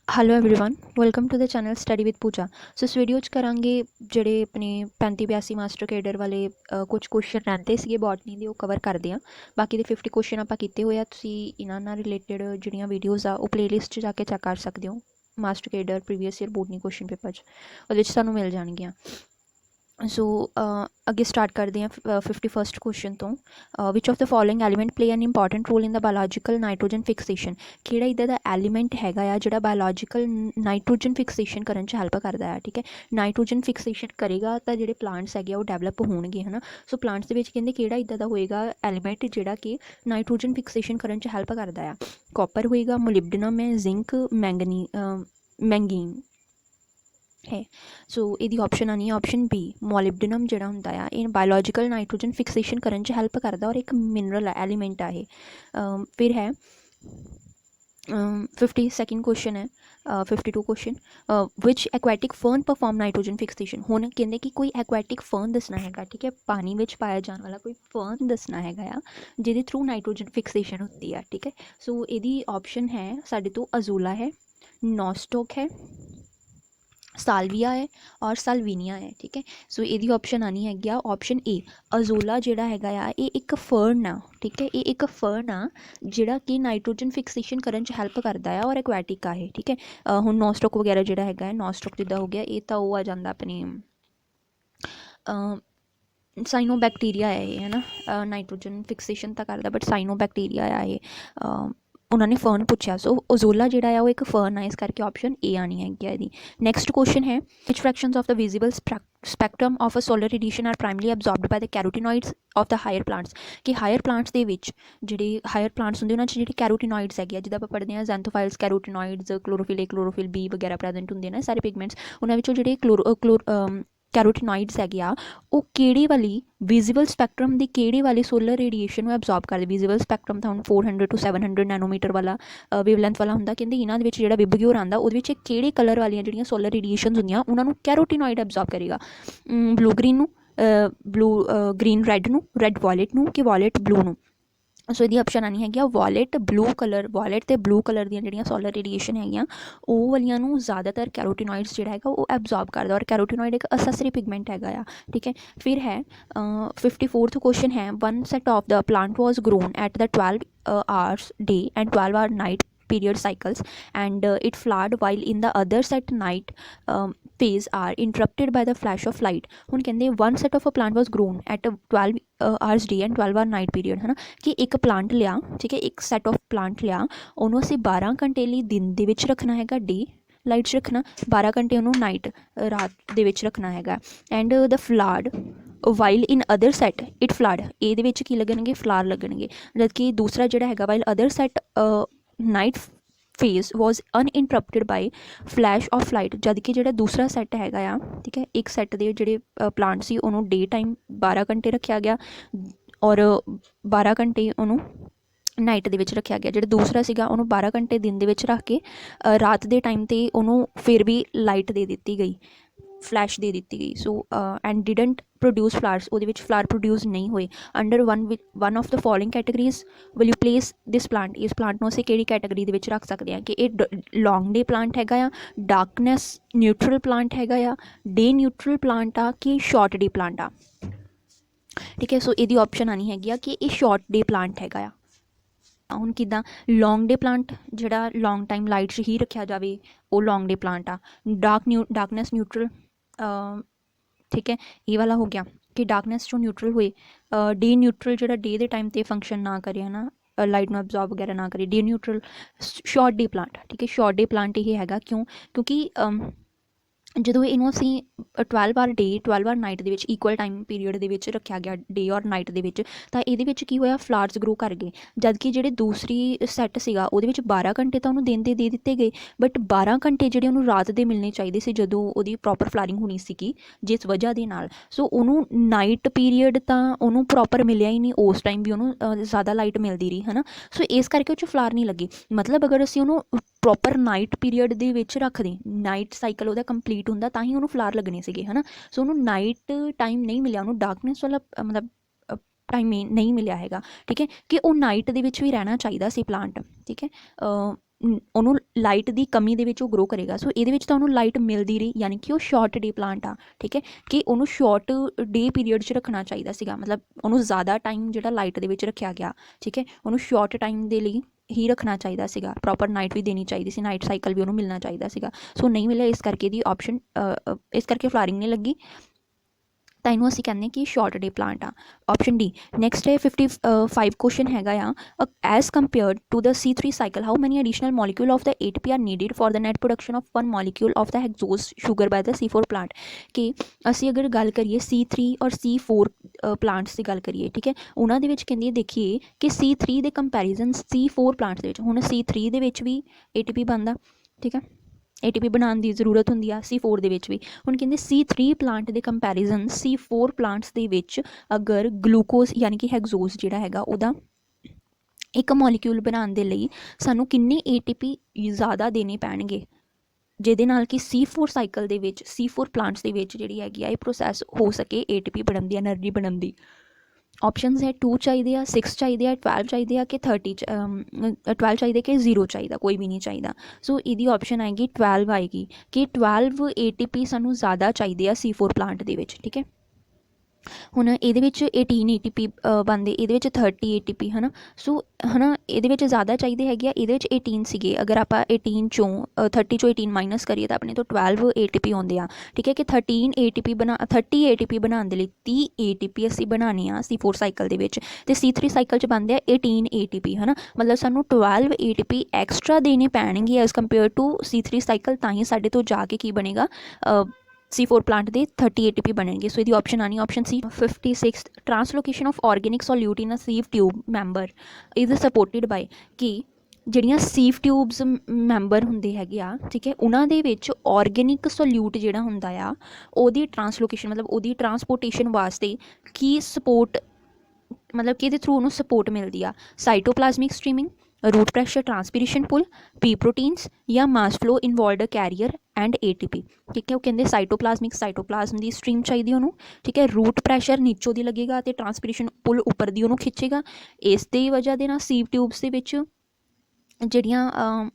Hello everyone, welcome to the channel study with Pooja. So इस video करांगे ਜਿਹੜੇ अपने 35-82 ਮਾਸਟਰ ਕੇਡਰ ਵਾਲੇ ਕੁਝ ਕੁਐਸਚਨ ਰਹਿੰਦੇ ਸੀਗੇ ਬੋਟਨੀ ਦੇ, ਉਹ ਕਵਰ ਕਰਦੇ ਹਾਂ। ਬਾਕੀ ਦੇ 50 ਕੁਐਸਚਨ ਆਪਾਂ ਕੀਤੇ ਹੋਏ ਆ। ਤੁਸੀਂ ਇਹਨਾਂ ਨਾਲ ਰਿਲੇਟਡ ਜਿਹੜੀਆਂ ਵੀਡੀਓਜ਼ ਆ ਉਹ ਪਲੇਲਿਸਟ 'ਚ ਜਾ ਕੇ ਚੈੱਕ ਕਰ ਸਕਦੇ ਹੋ। Master cadre previous year botany question paper 'ਚ ਉਹਦੇ ਵਿੱਚ ਤੁਹਾਨੂੰ ਮਿਲ ਜਾਣਗੀਆਂ। सो अगे स्टार्ट करते हैं 51st क्वेश्चन तो which of the following element play an important role in the biological nitrogen fixation. किहड़ा इधर दा एलीमेंट हैगा आ जिहड़ा बायोलॉजिकल नाइट्रोजन फिक्सेशन करन च हेल्प करता है। ठीक है, नाइट्रोजन फिक्सेशन करेगा तो जिहड़े प्लांट्स हैगे वो डेवलप होणगे, है ना। सो प्लांट्स दे विच कहंदे किहड़ा इधर दा होएगा एलीमेंट जिहड़ा कि नाइट्रोजन फिक्सेशन करन च हेल्प करता है। कॉपर होएगा, मोलिब्डेनम है, जिंक, मैंगनीन है। सो यदि ऑप्शन आनी है ऑप्शन बी, मोलिब्डेनम जिहड़ा हुंदा आ इन बायोलॉजिकल नाइट्रोजन फिक्सेशन करन च हेल्प करदा और एक मिनरल है, एलीमेंट है ये। फिर है 52nd क्वेश्चन है 52 क्वेश्चन, विच एक्वैटिक फर्न परफॉर्म नाइट्रोजन फिक्सेशन। हुण कहंदे कि कोई एक्वैटिक फर्न दसना हैगा। ठीक है, पानी में पाया जाने वाला कोई फर्न दसना हैगा आ जिहदे थ्रू नाइट्रोजन फिक्सेशन होती है। ठीक है, सो यदि ऑप्शन है साडे तो अजोला है, नॉस्टॉक है, साल्विया है और साल्विनिया है। ठीक है, सो यदि ऑप्शन आनी है गया ऑप्शन ए, अजोला जिहड़ा हैगा आ ये एक फर्न आ। ठीक है, ये एक फर्न आ जिहड़ा कि नाइट्रोजन फिक्सेशन करन च हेल्प करता है और एक्वैटिक आ है। ठीक है, हुण नॉस्टॉक वगैरह जिहड़ा हैगा है, नॉस्टॉक जिद्दां हो गया ये तो वो आ जांदा अपने साइनोबैक्टीरिया है ये, है ना। नाइट्रोजन फिक्सेशन तो करता बट साइनोबैक्टीरिया आ ये। उन्होंने फर्न पूछा, सो ओजोला जिहड़ा है वो एक फर्न है, इस करके ऑप्शन ए आनी है यदि। नैक्सट क्वेश्चन है which fractions of the visible spectrum of a solar radiation are primarily absorbed by the carotenoids of the higher plants. कि हायर प्लांट्स दे विच जिहड़े हायर प्लांट्स हुंदे उन्हां च जिहड़े कैरोटीनॉइड्स हैगे जिद्दां आपां पढ़दे हां ज़ैंथोफाइल्स, carotenoids, chlorophyll A, chlorophyll B वगैरह प्रेजेंट हुंदे ने सारे पिगमेंट्स। उन्हां विचों जिहड़े कैरोटीनॉइड्स हैगे आ वो किहड़ी वाली विजिबल स्पैक्ट्रम की किहड़ी वाली सोलर रेडिएशन को एब्जॉर्ब करते। विजिबल स्पैक्ट्रम तो हम 400 to 700 नैनोमीटर वाला वेवलैंथ वाला हुंदा। कहंदे इन्हां दे विच जिहड़ा विबग्योर आंदा उहदे विच किहड़े कलर वालियां जिहड़ियां सोलर रेडिएशनस हुंदियां उन्हां नूं कैरोटीनॉइड एब्जॉर्ब करेगा। Blue green blue green red नूं, रैड वॉलेट नूं कि वॉलेट ब्लू नूं। सो यदि ऑप्शन आनी है वॉलेट ब्लू कलर, वॉलेट तो ब्लू कलर दी जिहड़ियां सोलर रेडिएशन है वो वालियां नूं ज़्यादातर कैरोटीनॉइड्स जिहड़ा है वो एब्जॉर्ब करदा और कैरोटीनॉइड एक असैसरी पिगमेंट है। ठीक है, फिर है 54th क्वेश्चन है one set of the plant was grown at the 12 hours day and 12 hour night period cycles and it flowered while in the other set night phase are interrupted by the flash of light। ਹੁਣ ਕਹਿੰਦੇ one set of a plant was grown at 12 hours day and 12 hour night period, है ना। कि एक plant लिया, ठीक है, एक set of plant लिया, ਉਹਨੂੰ ਅਸੀਂ 12 ਘੰਟੇ ਲਈ ਦਿਨ ਦੇ ਵਿੱਚ ਰੱਖਣਾ ਹੈਗਾ, ਡੇ ਲਾਈਟ 'ਚ ਰੱਖਣਾ, 12 ਘੰਟੇ ਉਹਨੂੰ ਨਾਈਟ ਰਾਤ ਦੇ ਵਿੱਚ ਰੱਖਣਾ ਹੈਗਾ। And the flood while in other set it flood, ਇਹਦੇ ਵਿੱਚ ਕੀ ਲੱਗਣਗੇ, ਫਲਾਰ ਲੱਗਣਗੇ। ਜਦਕਿ ਦੂਸਰਾ ਜਿਹੜਾ ਹੈਗਾ while other set night phase was uninterrupted by flash of light. जद कि जो दूसरा सैट हैगा आ, ठीक है, एक सैट के जोड़े प्लांट से उन्होंने डे टाइम 12 घंटे रखा गया और 12 घंटे उन्होंने नाइट दे विच रखा गया। जो दूसरा सीगा उन्होंने 12 घंटे दिन दे विच रख के रात के टाइम ते उन्होंने फिर भी लाइट दे दी गई, फ्लैश दे दी गई। So and didn't produce flowers, वो फ्लावर प्रोड्यूस नहीं हुए। Under one of the following categories will you place this plant. इस प्लांट को असीं किहड़ी कैटेगरी दे विच रख सकते हैं कि ये लॉन्ग डे प्लांट हैगा आ, डार्कनैस न्यूट्रल प्लांट हैगा आ, डे न्यूट्रल प्लांट आ कि शॉर्ट डे प्लांट आ। ठीक है, सो यदि ऑप्शन आनी हैगी आ कि ये शॉर्ट डे प्लांट हैगा आ। हुण किदां लॉन्ग डे प्लांट जिहड़ा लॉन्ग टाइम लाइट 'ਚ ही रखा जाए वो लॉन्ग डे प्लांट आ। डार्कनैस न्यूट्रल, ठीक है, ये वाला हो गया कि डार्कनैस जो न्यूट्रल हुए, डे न्यूट्रल जो डे के टाइम पर फंक्शन ना करे, है ना, लाइट में एब्जॉर्ब वगैरह ना करे, day neutral short day plant. ठीक है, शॉर्ट डे प्लांट ये हैगा क्यों, क्योंकि ਜਦੋਂ ਇਹਨੂੰ ਅਸੀਂ 12 ਆਰ ਡੇ 12 ਆਰ ਨਾਈਟ ਦੇ ਵਿੱਚ ਇਕੁਅਲ ਟਾਈਮ ਪੀਰੀਅਡ ਦੇ ਵਿੱਚ ਰੱਖਿਆ ਗਿਆ, ਡੇ ਔਰ ਨਾਈਟ ਦੇ ਵਿੱਚ, ਤਾਂ ਇਹਦੇ ਵਿੱਚ ਕੀ ਹੋਇਆ, ਫਲਾਵਰਸ ਗਰੋ ਕਰ ਗਏ। ਜਦ ਕਿ ਜਿਹੜੇ ਦੂਸਰੀ ਸੈੱਟ ਸੀਗਾ ਉਹਦੇ ਵਿੱਚ 12 ਘੰਟੇ ਤਾਂ ਉਹਨੂੰ ਦਿਨ ਦੇ ਦਿੱਤੇ ਗਏ, ਬਟ 12 ਘੰਟੇ ਜਿਹੜੇ ਉਹਨੂੰ ਰਾਤ ਦੇ ਮਿਲਣੇ ਚਾਹੀਦੇ ਸੀ ਜਦੋਂ ਉਹਦੀ ਪ੍ਰੋਪਰ ਫਲਾਰਿੰਗ ਹੋਣੀ ਸੀਗੀ ਜਿਸ ਵਜ੍ਹਾ ਦੇ ਨਾਲ। ਸੋ ਉਹਨੂੰ ਨਾਈਟ ਪੀਰੀਅਡ ਤਾਂ ਉਹਨੂੰ ਪ੍ਰੋਪਰ ਮਿਲਿਆ ਹੀ ਨਹੀਂ, ਉਸ ਟਾਈਮ ਵੀ ਉਹਨੂੰ ਜ਼ਿਆਦਾ ਲਾਈਟ ਮਿਲਦੀ ਰਹੀ, ਹੈ ਨਾ। ਸੋ ਇਸ ਕਰਕੇ ਉਹ 'ਚ ਫਲਾਰ ਨਹੀਂ ਲੱਗੀ। ਮਤਲਬ ਅਗਰ ਅਸੀਂ ਉਹਨੂੰ ਪ੍ਰੋਪਰ ਨਾਈਟ ਪੀਰੀਅਡ ਦੇ ਵਿੱਚ ਰੱਖਦੇ, ਨਾਈਟ ਸਾਈਕਲ ਉਹਦਾ ਕੰਪਲੀਟ ਹੁੰਦਾ ਤਾਂ ਹੀ ਉਹਨੂੰ ਫਲਾਰ ਲੱਗਣੇ ਸੀਗੇ, ਹੈ ਨਾ। ਸੋ ਉਹਨੂੰ ਨਾਈਟ ਟਾਈਮ ਨਹੀਂ ਮਿਲਿਆ, ਉਹਨੂੰ ਡਾਰਕਨੈਸ ਵਾਲਾ ਮਤਲਬ टाइम नहीं मिला हैगा। ठीक है, कि वो नाइट दे विच भी रहना चाहिए सी प्लांट। ठीक है, ਉਹਨੂੰ ਲਾਈਟ ਦੀ ਕਮੀ ਦੇ ਵਿੱਚ ਉਹ ਗਰੋ ਕਰੇਗਾ। ਸੋ ਇਹਦੇ ਵਿੱਚ ਤਾਂ ਉਹਨੂੰ ਲਾਈਟ ਮਿਲਦੀ ਰਹੀ, ਯਾਨੀ ਕਿ ਉਹ ਸ਼ਾਰਟ ਡੇ ਪਲਾਂਟ ਆ, ਠੀਕ ਹੈ, ਕਿ ਉਹਨੂੰ ਸ਼ਾਰਟ ਡੇ ਪੀਰੀਅਡ 'ਚ ਰੱਖਣਾ ਚਾਹੀਦਾ ਸੀਗਾ, ਮਤਲਬ ਉਹਨੂੰ ਜ਼ਿਆਦਾ ਟਾਈਮ ਜਿਹੜਾ ਲਾਈਟ ਦੇ ਵਿੱਚ ਰੱਖਿਆ ਗਿਆ, ਠੀਕ ਹੈ, ਉਹਨੂੰ ਸ਼ਾਰਟ ਟਾਈਮ ਦੇ ਲਈ ਹੀ ਰੱਖਣਾ ਚਾਹੀਦਾ ਸੀਗਾ, ਪ੍ਰੋਪਰ ਨਾਈਟ ਵੀ ਦੇਣੀ ਚਾਹੀਦੀ ਸੀ, ਨਾਈਟ ਸਾਈਕਲ ਵੀ ਉਹਨੂੰ ਮਿਲਣਾ ਚਾਹੀਦਾ ਸੀਗਾ। ਸੋ ਨਹੀਂ ਮਿਲਿਆ, ਇਸ ਕਰਕੇ ਇਹਦੀ ਆਪਸ਼ਨ ਇਸ ਕਰਕੇ ਫਲਾਰਿੰਗ ਨਹੀਂ ਲੱਗੀ, ਤਾਂ ਇਹਨੂੰ ਅਸੀਂ ਕਹਿੰਦੇ ਕਿ ਸ਼ਾਰਟ ਡੇ ਪਲਾਂਟ ਆ। Option D. ਨੈਕਸਟ ਹੈ 55 ਕੁਐਸਚਨ ਹੈਗਾ ਆ, as compared to the C3 cycle how many additional molecule of the ATP are needed for the net production of one molecule of the hexose sugar by the C4 plant. कि ਅਸੀਂ ਅਗਰ ਗੱਲ ਕਰੀਏ C3 ਔਰ C4 plants ਦੀ ਗੱਲ ਕਰੀਏ, ਠੀਕ ਹੈ, ਉਹਨਾਂ ਦੇ ਵਿੱਚ ਕਹਿੰਦੀ ਦੇਖੀਏ ਕਿ C3 ਦੇ ਕੰਪੈਰੀਜ਼ਨ C4 ਪਲਾਂਟਸ ਦੇ ਵਿੱਚ, ਹੁਣ C3 ਦੇ ਵਿੱਚ ਵੀ ATP ਬਣਦਾ, ਠੀਕ ਹੈ, ATP ਬਣਾਉਣ ਦੀ ਜ਼ਰੂਰਤ ਹੁੰਦੀ ਆ C4 ਦੇ ਵਿੱਚ ਵੀ। ਹੁਣ ਕਹਿੰਦੇ C3 ਪਲਾਂਟ ਦੇ ਕੰਪੈਰੀਜ਼ਨ C4 ਪਲਾਂਟਸ ਦੇ ਵਿੱਚ ਅਗਰ ਗਲੂਕੋਜ਼ ਯਾਨੀ ਕਿ ਹੈਗਜ਼ੋਜ਼ ਜਿਹੜਾ ਹੈਗਾ ਉਹਦਾ ਇੱਕ ਮੋਲੀਕਿਊਲ ਬਣਾਉਣ ਦੇ ਲਈ ਸਾਨੂੰ ਕਿੰਨੇ ATP ਜ਼ਿਆਦਾ ਦੇਣੇ ਪੈਣਗੇ, ਜਿਹਦੇ ਨਾਲ ਕਿ C4 ਸਾਈਕਲ ਦੇ ਵਿੱਚ C4 ਪਲਾਂਟਸ ਦੇ ਵਿੱਚ ਜਿਹੜੀ ਹੈਗੀ ਆ ਇਹ ਪ੍ਰੋਸੈਸ ਹੋ ਸਕੇ ATP ਬਣਨ ਦੀ, ਐਨਰਜੀ ਬਣਨ ਦੀ। ਆਪਸ਼ਨਸ ਹੈ 2 ਚਾਹੀਦੇ ਆ, 6 ਚਾਹੀਦੇ ਆ, 12 ਚਾਹੀਦੇ ਆ ਕਿ 12 ਚਾਹੀਦੇ ਕਿ 0 ਚਾਹੀਦਾ, ਕੋਈ ਵੀ ਨਹੀਂ ਚਾਹੀਦਾ। ਸੋ ਇਹਦੀ ਆਪਸ਼ਨ ਆਏਗੀ 12 ਆਏਗੀ ਕਿ 12 ATP ਸਾਨੂੰ ਜ਼ਿਆਦਾ ਚਾਹੀਦੇ ਆ C4 ਪਲਾਂਟ ਦੇ ਵਿੱਚ, ਠੀਕ ਹੈ। ਹੁਣ ਇਹਦੇ ਵਿੱਚ 18 ATP ਬਣਦੇ, ਇਹਦੇ ਵਿੱਚ 30 ATP ਹੈ ਨਾ। ਸੋ ਹੈ ਨਾ, ਇਹਦੇ ਵਿੱਚ ਜ਼ਿਆਦਾ ਚਾਹੀਦੇ ਹੈਗੇ ਆ, ਇਹਦੇ ਵਿੱਚ 18 ਸੀਗੇ, ਅਗਰ ਆਪਾਂ 18 ਚੋਂ 30 ਚੋਂ 18 ਮਾਈਨਸ ਕਰੀਏ ਤਾਂ ਆਪਣੇ ਤੋਂ 12 ATP ਆਉਂਦੇ ਆ, ਠੀਕ ਹੈ, ਕਿ 30 ATP ਬਣਾਉਣ ਦੇ ਲਈ 30 ATP ਅਸੀਂ ਬਣਾਉਣੇ ਆ C4 ਸਾਈਕਲ ਦੇ ਵਿੱਚ, ਅਤੇ C3 ਸਾਈਕਲ 'ਚ ਬਣਦੇ ਆ 18 ATP ਹੈ ਨਾ। ਮਤਲਬ ਸਾਨੂੰ 12 ATP ਐਕਸਟਰਾ ਦੇਣੇ ਪੈਣਗੇ as compare to C3 cycle, ਤਾਂ ਹੀ ਸਾਡੇ ਤੋਂ ਜਾ ਕੇ ਕੀ ਬਣੇਗਾ C4 ਪਲਾਂਟ ਦੇ 30 ATP ਬਣਨਗੇ। ਸੋ ਇਹਦੀ ਆਪਸ਼ਨ ਆਣੀ ਆਪਸ਼ਨ ਸੀ। 56 translocation of organic solute in a sieve tube member is supported by, ਕਿ ਜਿਹੜੀਆਂ ਸੀਵ ਟਿਊਬਸ ਮੈਂਬਰ ਹੁੰਦੇ ਹੈਗੇ ਆ, ਠੀਕ ਹੈ, ਉਹਨਾਂ ਦੇ ਵਿੱਚ ਆਰਗੈਨਿਕ ਸੋਲਿਊਟ ਜਿਹੜਾ ਹੁੰਦਾ ਆ ਉਹਦੀ ਟਰਾਂਸਲੋਕੇਸ਼ਨ ਮਤਲਬ ਉਹਦੀ ਟਰਾਂਸਪੋਰਟੇਸ਼ਨ ਵਾਸਤੇ ਕੀ ਸਪੋਰਟ, ਮਤਲਬ ਕਿ ਇਹਦੇ ਥਰੂ ਉਹਨੂੰ ਸਪੋਰਟ ਮਿਲਦੀ ਆ, cytoplasmic streaming, root pressure transpiration pull, P proteins या mass flow involved carrier and ATP, ठीक है। वो कहते साइटोप्लाज्म की स्ट्रीम चाहिए उन्होंने, ठीक है। रूट प्रैशर नीचों की लगेगा तो ट्रांसपीरेशन पुल उपर दी उन्होंने खिंचेगा। इस दी वजह के सीव ट्यूब्स के विच ਜਿਹੜੀਆਂ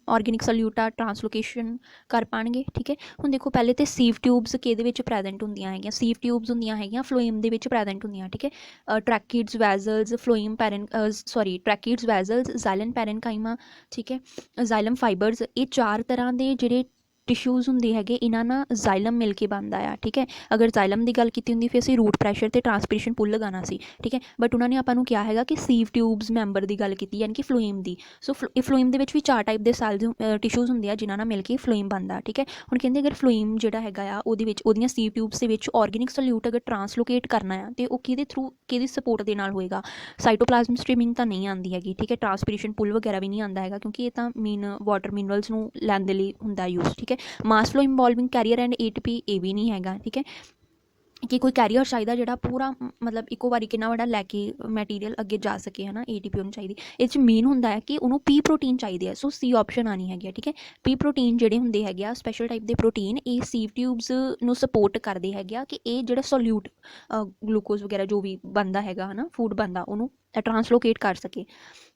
ਆਰਗੈਨਿਕ ਸੋਲਿਊਟ ਆ ਟਰਾਂਸਲੋਕੇਸ਼ਨ ਕਰ ਪਾਣਗੇ, ਠੀਕ ਹੈ। ਹੁਣ ਦੇਖੋ ਪਹਿਲੇ ਤਾਂ ਸੀਵ ਟਿਊਬਸ ਕਿਹਦੇ ਵਿੱਚ ਪ੍ਰੈਜ਼ੈਂਟ ਹੁੰਦੀਆਂ ਹੈਗੀਆਂ, ਸੀਵ ਟਿਊਬਸ ਹੁੰਦੀਆਂ ਹੈਗੀਆਂ ਫਲੋਇਮ ਦੇ ਵਿੱਚ ਪ੍ਰੈਜ਼ੈਂਟ ਹੁੰਦੀਆਂ, ਠੀਕ ਹੈ। ਟਰੈਕਿਡਸ ਵੈਜ਼ਲਸ, ਫਲੋਇਮ ਟਰੈਕਿਡਸ ਵੈਜ਼ਲਸ, ਜ਼ਾਈਲਨ ਪੈਰਨਕਾਈਮਾ, ਠੀਕ ਹੈ, ਜ਼ਾਈਲਮ ਫਾਈਬਰਸ, ਇਹ 4 ਤਰ੍ਹਾਂ ਦੇ ਜਿਹੜੇ ਟਿਸ਼ੂਜ਼ ਹੁੰਦੇ ਹੈਗੇ, ਇਹਨਾਂ ਨਾਲ ਜ਼ਾਈਲਮ ਮਿਲ ਕੇ ਬਣਦਾ ਆ, ਠੀਕ ਹੈ। ਅਗਰ ਜ਼ਾਈਲਮ ਦੀ ਗੱਲ ਕੀਤੀ ਹੁੰਦੀ ਫਿਰ ਅਸੀਂ ਰੂਟ ਪ੍ਰੈਸ਼ਰ ਅਤੇ ਟਰਾਂਸਪੀਰੇਸ਼ਨ ਪੁੱਲ ਲਗਾਉਣਾ ਸੀ, ਠੀਕ ਹੈ, ਬਟ ਉਹਨਾਂ ਨੇ ਆਪਾਂ ਨੂੰ ਕਿਹਾ ਹੈਗਾ ਕਿ ਸੀਵ ਟਿਊਬਸ ਮੈਂਬਰ ਦੀ ਗੱਲ ਕੀਤੀ, ਯਾਨੀ ਕਿ ਫਲੋਇਮ ਦੀ। ਸੋ ਇਹ ਫਲੋਇਮ ਦੇ ਵਿੱਚ ਵੀ 4 ਟਾਈਪ ਦੇ ਸੈਲਜ਼ ਟਿਸ਼ੂਜ਼ ਹੁੰਦੇ ਆ ਜਿਨ੍ਹਾਂ ਨਾਲ ਮਿਲ ਕੇ ਫਲੋਇਮ ਬਣਦਾ, ਠੀਕ ਹੈ। ਹੁਣ ਕਹਿੰਦੇ ਅਗਰ ਫਲੋਇਮ ਜਿਹੜਾ ਹੈਗਾ ਆ ਉਹਦੇ ਵਿੱਚ ਉਹਦੀਆਂ ਸੀਵ ਟਿਊਬਸ ਦੇ ਵਿੱਚ ਆਰਗੈਨਿਕ ਸੋਲਿਊਟ ਅਗਰ ਟਰਾਂਸਲੋਕੇਟ ਕਰਨਾ ਆ ਤਾਂ ਉਹ ਕਿਹਦੇ ਥਰੂ ਕਿਹਦੀ ਸਪੋਰਟ ਦੇ ਨਾਲ ਹੋਏਗਾ, ਸਾਈਟੋਪਲਾਜ਼ਮ ਸਟ੍ਰੀਮਿੰਗ ਤਾਂ ਨਹੀਂ ਆਉਂਦੀ ਹੈਗੀ, ਠੀਕ ਹੈ। ਟਰਾਂਸਪੀਰੇਸ਼ਨ ਪੁੱਲ ਵਗੈਰਾ ਵੀ ਨਹੀਂ ਆਉਂਦਾ ਹੈਗਾ ਕਿਉਂਕਿ ਇਹ ਤਾਂ ਵਾਟਰ ਮਿਨਰਲਸ ਨੂੰ ਲੈਣ ਦੇ ਲਈ ਹੁੰਦਾ ਯੂਜ਼, ਠੀਕ ਹੈ। Mass flow involving carrier and ATP ਇਹ ਵੀ ਨਹੀਂ ਹੈਗਾ, ਠੀਕ ਹੈ, ਕਿ ਕੋਈ ਕੈਰੀਅਰ ਚਾਹੀਦਾ ਜਿਹੜਾ ਪੂਰਾ ਮਤਲਬ ਇੱਕੋ ਵਾਰੀ ਕਿੰਨਾ ਵੱਡਾ ਲੈ ਕੇ ਮਟੀਰੀਅਲ ਅੱਗੇ ਜਾ ਸਕੇ, ਹੈ ਨਾ। ATP ਉਹਨੂੰ ਚਾਹੀਦੀ, ਇਹ 'ਚ ਮੇਨ ਹੁੰਦਾ ਹੈ ਕਿ ਉਹਨੂੰ ਪੀ ਪ੍ਰੋਟੀਨ ਚਾਹੀਦੇ ਆ। ਸੋ C ਆਪਸ਼ਨ ਆਉਣੀ ਹੈਗੀ ਆ, ਠੀਕ ਹੈ। ਪੀ ਪ੍ਰੋਟੀਨ ਜਿਹੜੇ ਹੁੰਦੇ ਹੈਗੇ ਆ ਸਪੈਸ਼ਲ ਟਾਈਪ ਦੇ ਪ੍ਰੋਟੀਨ, ਇਹ ਸੀਵ ਟਿਊਬਸ ਨੂੰ ਸਪੋਰਟ ਕਰਦੇ ਹੈਗੇ ਆ ਕਿ ਇਹ ਜਿਹੜਾ ਸੋਲਿਊਟ ਗਲੂਕੋਜ਼ ਵਗੈਰਾ ਜੋ ਵੀ ਬਣਦਾ ਹੈਗਾ, ਹੈ ਨਾ, ਫੂਡ ਬਣਦਾ, ਉਹਨੂੰ ਟਰਾਂਸਲੋਕੇਟ ਕਰ ਸਕੇ।